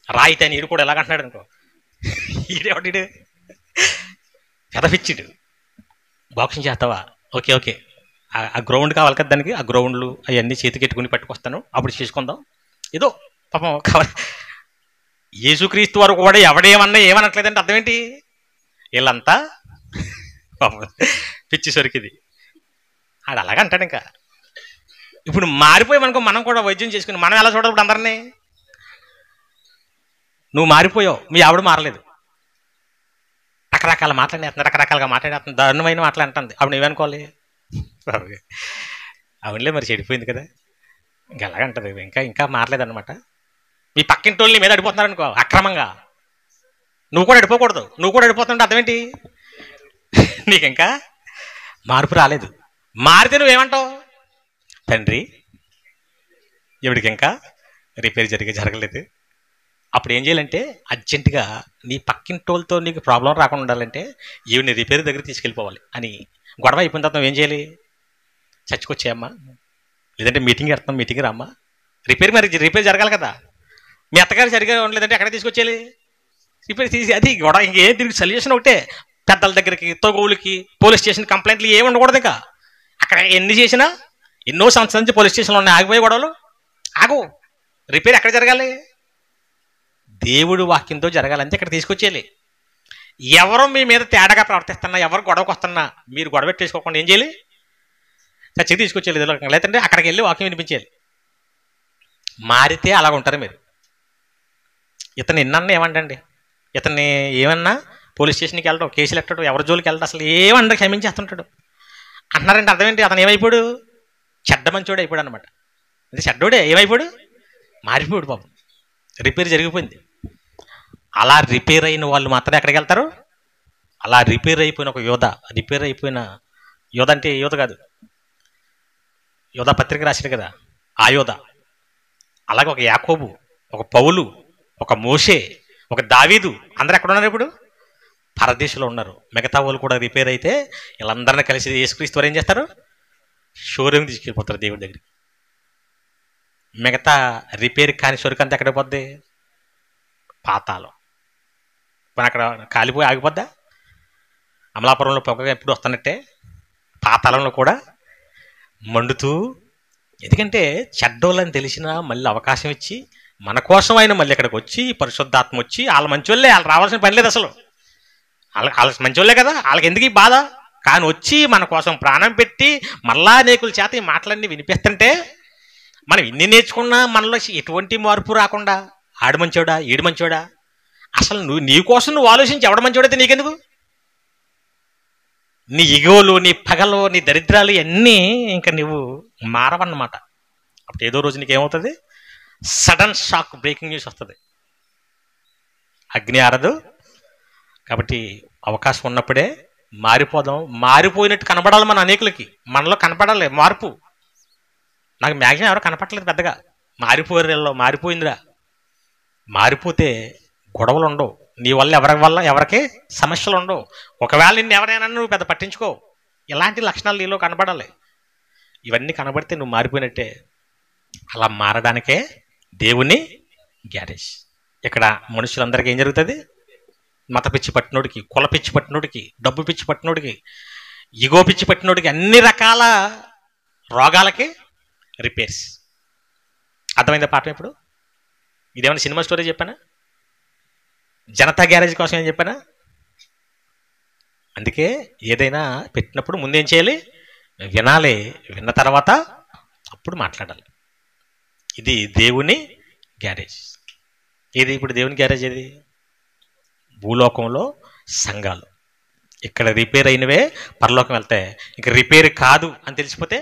రాయితే అని ఈడు కూడా ఎలాగంటున్నాడు అనుకో, ఈడేవాడు పెద్ద పిచ్చిడు, బాక్సింగ్ చేస్తావా, ఓకే ఆ గ్రౌండ్ కావాలి కదా దానికి, ఆ గ్రౌండ్లు అవన్నీ చేతికెట్టుకుని పట్టుకొస్తాను, అప్పుడు చేసుకుందాం, ఏదో పాపం కావాలి. యేసుక్రీస్తు వారు కూడా ఎవడేమన్నా ఏమనట్లేదంటే అర్థం ఏంటి? వీళ్ళంతా పిచ్చి సొరికిది ఆడు అలాగ అంటాడు. ఇంకా ఇప్పుడు మారిపోయామనుకో, మనం కూడా వైద్యం చేసుకుని మనం ఎలా చూడాలి? ఇప్పుడు అందరినీ నువ్వు మారిపోయావు, మీ ఆవిడ మారలేదు, రకరకాల మాట్లాడేస్తుంది, రకరకాలుగా మాట్లాడేస్తుంది, దారుణమైన మాట్లాడుతుంది. అప్పుడు నువ్వేనుకోవాలి? అవునులే మరి చెడిపోయింది కదా, ఇంకా ఎలాగంటది, ఇంకా ఇంకా మారలేదన్నమాట. మీ పక్కింటి వాళ్ళని మీద అడిపోతున్నారు అనుకో అక్రమంగా, నువ్వు కూడా అడిపోకూడదు. నువ్వు కూడా అడిపోతుంటే అర్థం ఏంటి? నీకు ఇంకా మార్పు రాలేదు. మారితే నువ్వేమంటావు? తండ్రి ఎవడికి ఇంకా రిపేర్ జరగలేదు. అప్పుడు ఏం చేయాలంటే అర్జెంటుగా నీ పక్కింటోళ్ళతో నీకు ప్రాబ్లం రాకుండా ఉండాలంటే ఈవిని రిపేర్ దగ్గర తీసుకెళ్ళిపోవాలి అని గొడవ అయిపోయిన తర్వాత నువ్వు ఏం చేయాలి? చచ్చికొచ్చేయమ్మా, లేదంటే మీటింగ్ పెడతాం, మీటింగ్ రామ్మా, రిపేర్ జరగాలి కదా. మీ అత్తగారు సరిగా ఉండలేదంటే ఎక్కడ తీసుకొచ్చేయాలి? రిపేర్ తీసి అది గొడవ. ఇంకే దీనికి సొల్యూషన్ ఒకటే, పెద్దల దగ్గరికి, తోగోళ్ళకి, పోలీస్ స్టేషన్ కంప్లైంట్లు ఏమి ఉండకూడదు. ఇంకా అక్కడ ఎన్ని చేసినా ఎన్నో సంవత్సరాల నుంచి పోలీస్ స్టేషన్లో ఉన్నాయి, ఆగిపోయే గొడవలు ఆగు. రిపేర్ ఎక్కడ జరగాలి? దేవుడు వాక్యంతో జరగాలంటే ఇక్కడ తీసుకొచ్చేయాలి. ఎవరు మీ మీద తేడాగా ప్రవర్తిస్తున్నా, ఎవరు గొడవకు వస్తున్నా మీరు గొడవ పెట్టేసుకోకుండా ఏం చేయాలి? చచ్చిగా తీసుకొచ్చేయాలి. లేదంటే అక్కడికి వెళ్ళి వాక్యం వినిపించేయాలి. మారితే అలాగ ఉంటారు మీరు. ఇతను ఎన్నన్నా ఏమంటండి, ఇతన్ని ఏమన్నా పోలీస్ స్టేషన్కి వెళ్ళడం, కేసులు ఎట్టడం, ఎవరి జోలికి వెళ్ళడం, అసలు ఏమన్నా క్షమించేస్తుంటాడు అంటున్నారంటే అర్థం ఏంటి? అతను ఏమైపోయాడు? చెడ్డ మంచోడు అయిపోయాడు అనమాట. అంటే చెడ్డోడే ఏమైపోయాడు? మారిపోయాడు పాపం. రిపేర్ జరిగిపోయింది. అలా రిపేర్ అయిన వాళ్ళు మాత్రమే ఎక్కడికి వెళ్తారు? అలా రిపేర్ అయిపోయిన ఒక యోధ, రిపేర్ అయిపోయిన యోధ అంటే యోధ కాదు, యోధ పత్రిక రాశాడు కదా ఆ యోధ. అలాగే ఒక యాకోబు, ఒక పౌలు, ఒక మోషే, ఒక దావీదు, అందరూ ఎక్కడ ఉన్నారు? ఇప్పుడు పరదేశంలో ఉన్నారు. మిగతా వాళ్ళు కూడా రిపేర్ అయితే వీళ్ళందరినీ కలిసి యేసుక్రీస్తు వారు ఏం చేస్తారు? షోరూమ్ తీసుకెళ్ళిపోతారు దేవుడి దగ్గరికి. మిగతా రిపేర్ కాని సరుకంతా ఎక్కడ పోద్ది? పాతాళం. మన అక్కడ కాలిపోయి ఆగిపోద్దా? అమలాపురంలో పొగగా ఎప్పుడు వస్తున్నట్టే పాతాళంలో కూడా మండుతూ, ఎందుకంటే చెడ్డోళ్ళని తెలిసినా మళ్ళీ అవకాశం ఇచ్చి మన కోసం ఆయన మళ్ళీ ఇక్కడికి వచ్చి పరిశుద్ధాత్మ వచ్చి, వాళ్ళ మంచోళ్ళే, వాళ్ళు రావాల్సిన పని లేదు అసలు, వాళ్ళ మంచోళ్ళే కదా, వాళ్ళకి ఎందుకు ఈ బాధ? కానీ వచ్చి మన కోసం ప్రాణం పెట్టి మళ్ళా అనేకుల చేత ఈ మాటలన్నీ వినిపిస్తుంటే మనం ఇన్ని నేర్చుకున్నా మనలో ఎటువంటి మార్పు రాకుండా ఆడు మంచోడా ఈడు మంచోడా, అసలు నీ కోసం నువ్వు ఆలోచించి ఎవడ మంచోడైతే నీకెందుకు? నీ ఇగోలు, నీ పగలు, నీ దరిద్రాలు ఇవన్నీ ఇంకా నువ్వు మారవన్నమాట. అప్పుడు ఏదో రోజు నీకేమవుతుంది? సడన్ షాక్, బ్రేకింగ్ న్యూస్ వస్తుంది. అగ్ని ఆరదు. కాబట్టి అవకాశం ఉన్నప్పుడే మారిపోదాం. మారిపోయినట్టు కనపడాలి మన అనేకులకి, మనలో కనపడాలి మార్పు. నాకు మ్యాక్సిమం ఎవరో కనపడలేదు పెద్దగా. మారిపోయారు, మారిపోయిందిరా. మారిపోతే గొడవలు ఉండవు, నీ వల్ల ఎవరికి సమస్యలు ఉండవు. ఒకవేళ నిన్ను ఎవరైనా నువ్వు పెద్ద పట్టించుకో. ఇలాంటి లక్షణాలు నీలో కనపడాలి. ఇవన్నీ కనబడితే నువ్వు మారిపోయినట్టే. అలా మారడానికే దేవుని గ్యారేజ్. ఇక్కడ మనుషులందరికీ ఏం జరుగుతుంది? మత పిచ్చి పట్టినోడికి, కుల పిచ్చి పట్టినోడికి, డబ్బు పిచ్చి పట్టినోడికి, ఇగో పిచ్చి పట్టినోడికి, అన్ని రకాల రోగాలకి రిపేర్స్. అర్థమైందా పాఠం? ఇప్పుడు ఇదేమైనా సినిమా స్టోరీ చెప్పానా? జనతా గ్యారేజ్ కోసం ఏం చెప్పానా? అందుకే ఏదైనా పెట్టినప్పుడు ముందేం చేయాలి? వినాలి. విన్న తర్వాత అప్పుడు మాట్లాడాలి. ఇది దేవుని గ్యారేజ్. ఏది ఇప్పుడు దేవుని గ్యారేజ్? ఏది? భూలోకంలో సంఘాలు. ఇక్కడ రిపేర్ అయినవే పరలోకం వెళ్తాయి. ఇక రిపేర్ కాదు అని తెలిసిపోతే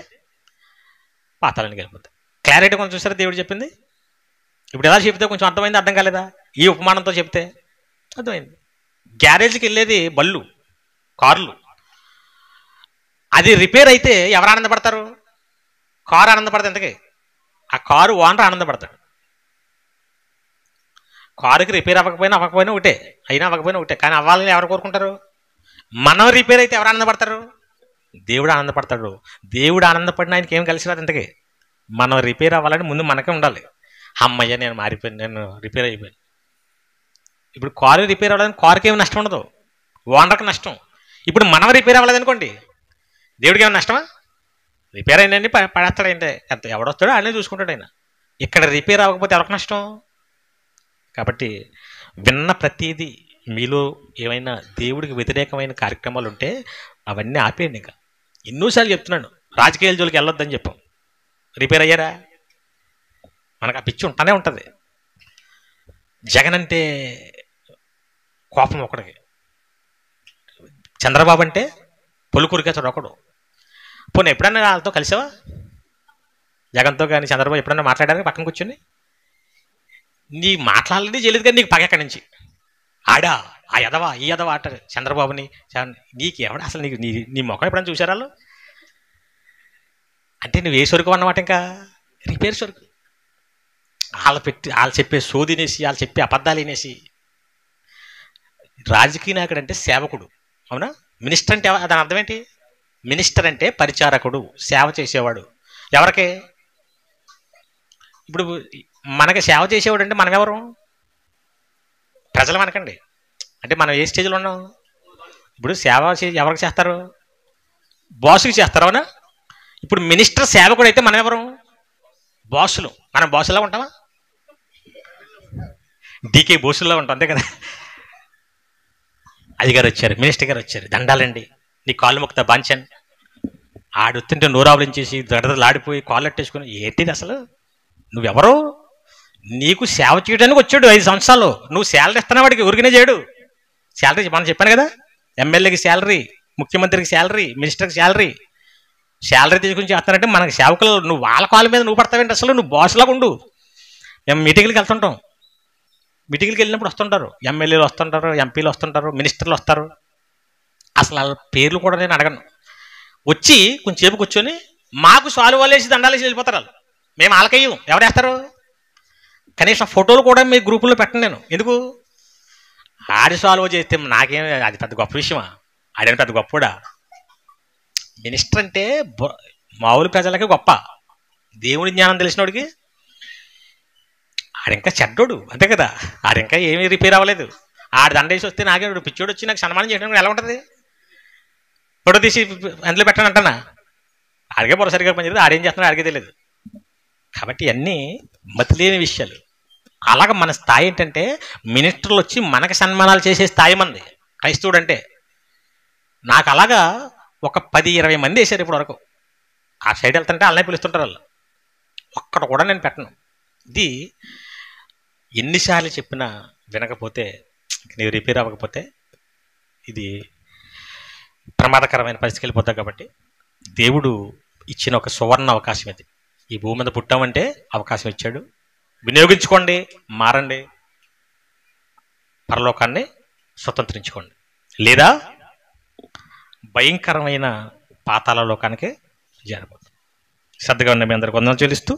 పాతాళానికి వెళ్ళిపోతాయి. క్లారిటీ కొంచెం చూసారా దేవుడు చెప్పింది? ఇప్పుడు ఎలా చెప్తే కొంచెం అర్థమైంది? అర్థం కాలేదా? ఈ ఉపమానంతో చెప్తే అర్థమైంది. గ్యారేజ్కి వెళ్ళేది బళ్ళు, కార్లు. అది రిపేర్ అయితే ఎవరు ఆనందపడతారు? కారు ఆనందపడతారు. ఎంతకీ ఆ కారు ఓనర్ ఆనందపడతాడు. కారుకి రిపేర్ అవ్వకపోయినా ఒకటే, అయినా అవ్వకపోయినా ఒకటే. కానీ అవ్వాలని ఎవరు కోరుకుంటారు? మనం రిపేర్ అయితే ఎవరు ఆనందపడతారు? దేవుడు ఆనందపడతాడు. దేవుడు ఆనందపడిన ఆయనకి ఏం కలిసి రాదు. ఇంతకీ మనం రిపేర్ అవ్వాలని ముందు మనకే ఉండాలి. అమ్మయ్య నేను మారిపోయాను, నేను రిపేర్ అయిపోయాను. ఇప్పుడు కారు రిపేర్ అవ్వడానికి కారుకి ఏమి నష్టం ఉండదు, ఓనర్కి నష్టం. ఇప్పుడు మనం రిపేర్ అవ్వలేదనుకోండి, దేవుడికి ఏమైనా నష్టమా? రిపేర్ అయిందండి పడేస్తాడు. అంటే ఎవడొస్తాడో ఆయనే చూసుకుంటాడు ఆయన. ఇక్కడ రిపేర్ అవ్వకపోతే ఎవరికి నష్టం? కాబట్టి విన్న ప్రతిదీ మీలో ఏమైనా దేవుడికి వ్యతిరేకమైన కార్యక్రమాలు ఉంటే అవన్నీ ఆపేయండి. ఇంకా ఎన్నోసార్లు చెప్తున్నాను, రాజకీయాల జోలికి వెళ్ళొద్దని చెప్పాం. రిపేర్ అయ్యారా? మనకు ఆ పిచ్చి ఉంటానే ఉంటుంది. జగన్ అంటే కోపం ఒకడికి, చంద్రబాబు అంటే పొలుకురికేతాడు ఒకడు. పోనీ ఎప్పుడన్నా వాళ్ళతో కలిసావా? జగన్తో కానీ చంద్రబాబు ఎప్పుడన్నా మాట్లాడారు పక్కన కూర్చొని? నీ మాట్లాడలేదే చేయలేదు కానీ నీకు పగ ఎక్కడి నుంచి? ఆడా ఆ ఎదవా ఈ ఎదవా అంటారు చంద్రబాబుని. నీకు ఎవడ అసలు నీకు నీ ముఖం ఎప్పుడైనా చూసారా వాళ్ళు? అంటే నువ్వు ఏ సరుకు అన్నమాట, ఇంకా రిపేర్ సరుకు. వాళ్ళు చెప్పే సోదినేసి, వాళ్ళు చెప్పే అబద్ధాలు వినేసి. రాజకీయ నాయకుడు అంటే సేవకుడు, అవునా? మినిస్టర్ అంటే దాని అర్థం ఏంటి? మినిస్టర్ అంటే పరిచారకుడు, సేవ చేసేవాడు. ఎవరికి? ఇప్పుడు మనకి సేవ చేసేవాడు అంటే మనం ఎవరు? ప్రజలు మనకండి. అంటే మనం ఏ స్టేజ్లో ఉన్నాం? ఇప్పుడు సేవ ఎవరికి చేస్తారు? బాసుకి చేస్తారు, అవునా? ఇప్పుడు మినిస్టర్ సేవకుడు అయితే మనం ఎవరు? బాసులు. మనం బాసులా ఉంటామా? డీకే బోసుల్లో ఉంటాం, అంతే కదా. అధిగారు వచ్చారు, మినిస్టర్ గారు వచ్చారు, దండాలండి, నీ కాళ్ళు మొక్కుతా బాంచన్. ఆడొత్తుంటే నూరావలించేసి దడదలాడిపోయి కాళ్ళు అట్టేసుకుని, ఏంటిది అసలు? నువ్వెవరు? నీకు సేవ చేయడానికి వచ్చాడు 5 సంవత్సరాలు. నువ్వు శాలరీ ఇస్తున్నా వాడికి, ఊరికనే చేయడు. శాలరీ మనం చెప్పాను కదా, ఎమ్మెల్యేకి శాలరీ, ముఖ్యమంత్రికి శాలరీ, మినిస్టర్కి శాలరీ తీసుకుని చేస్తానంటే మనకి సేవకులు. నువ్వు వాళ్ళ కాళ్ళ మీద నువ్వు పడతావేంటి అసలు? నువ్వు బాసులాగా ఉండు. మేము మీటింగ్లకు వెళ్తుంటాం, మీటింగ్కి వెళ్ళినప్పుడు వస్తుంటారు ఎమ్మెల్యేలు, వస్తుంటారు ఎంపీలు, వస్తుంటారు మినిస్టర్లు వస్తారు. అసలు వాళ్ళ పేర్లు కూడా నేను అడగను. వచ్చి కొంచెంసేపు కూర్చొని మాకు సాల్వ్ వాళ్ళేసి దండాలేసి వెళ్ళిపోతారు వాళ్ళు. మేము వాళ్ళకయ్యం. ఎవరేస్తారు? కనీసం ఫోటోలు కూడా మీ గ్రూపుల్లో పెట్టను నేను. ఎందుకు? ఆడి సాల్వ్ చేస్తే నాకేం అది పెద్ద గొప్ప విషయమా? ఆడేమి పెద్ద గొప్పడా? మినిస్టర్ అంటే మామూలు ప్రజలకి గొప్ప, దేవుడి జ్ఞానం తెలిసినోడికి ఆడింకా చెడ్డోడు, అంతే కదా. ఆడింకా ఏమీ రిపేర్ అవ్వలేదు. ఆడి దండేసి వస్తే నాకే పిచ్చోడు వచ్చి నాకు సన్మానం చేయడం ఎలా ఉంటుంది? ఫోటో తీసి అందులో పెట్టాను అంటానా? ఆడికే పొర సరిగా పనిచేది, ఆడేం చేస్తున్నాడు ఆడికే తెలియదు. కాబట్టి అన్నీ మతిలేని విషయాలు. అలాగ మన స్థాయి ఏంటంటే మినిస్టర్లు వచ్చి మనకి సన్మానాలు చేసే స్థాయి మంది క్రైస్తవుడు అంటే. నాకు అలాగా ఒక 10-20 మంది వేశారు ఇప్పటి వరకు. ఆ సైడ్ వెళ్తుంటే వాళ్ళనే పిలుస్తుంటారు వాళ్ళు. ఒక్కడ కూడా నేను పెట్టను. ఇది ఎన్నిసార్లు చెప్పినా వినకపోతే, నీవు రిపేర్ అవ్వకపోతే ఇది ప్రమాదకరమైన పరిస్థితికి వెళ్ళిపోతాయి. కాబట్టి దేవుడు ఇచ్చిన ఒక సువర్ణ అవకాశం ఇది. ఈ భూమి మీద పుట్టామంటే అవకాశం ఇచ్చాడు, వినియోగించుకోండి, మారండి, పరలోకాన్ని స్వతంత్రించుకోండి, లేదా భయంకరమైన పాతాళ లోకానికి చేరబోతుంది. శ్రద్ధగా ఉన్న మీ అందరికి వందనాలు చెల్లిస్తూ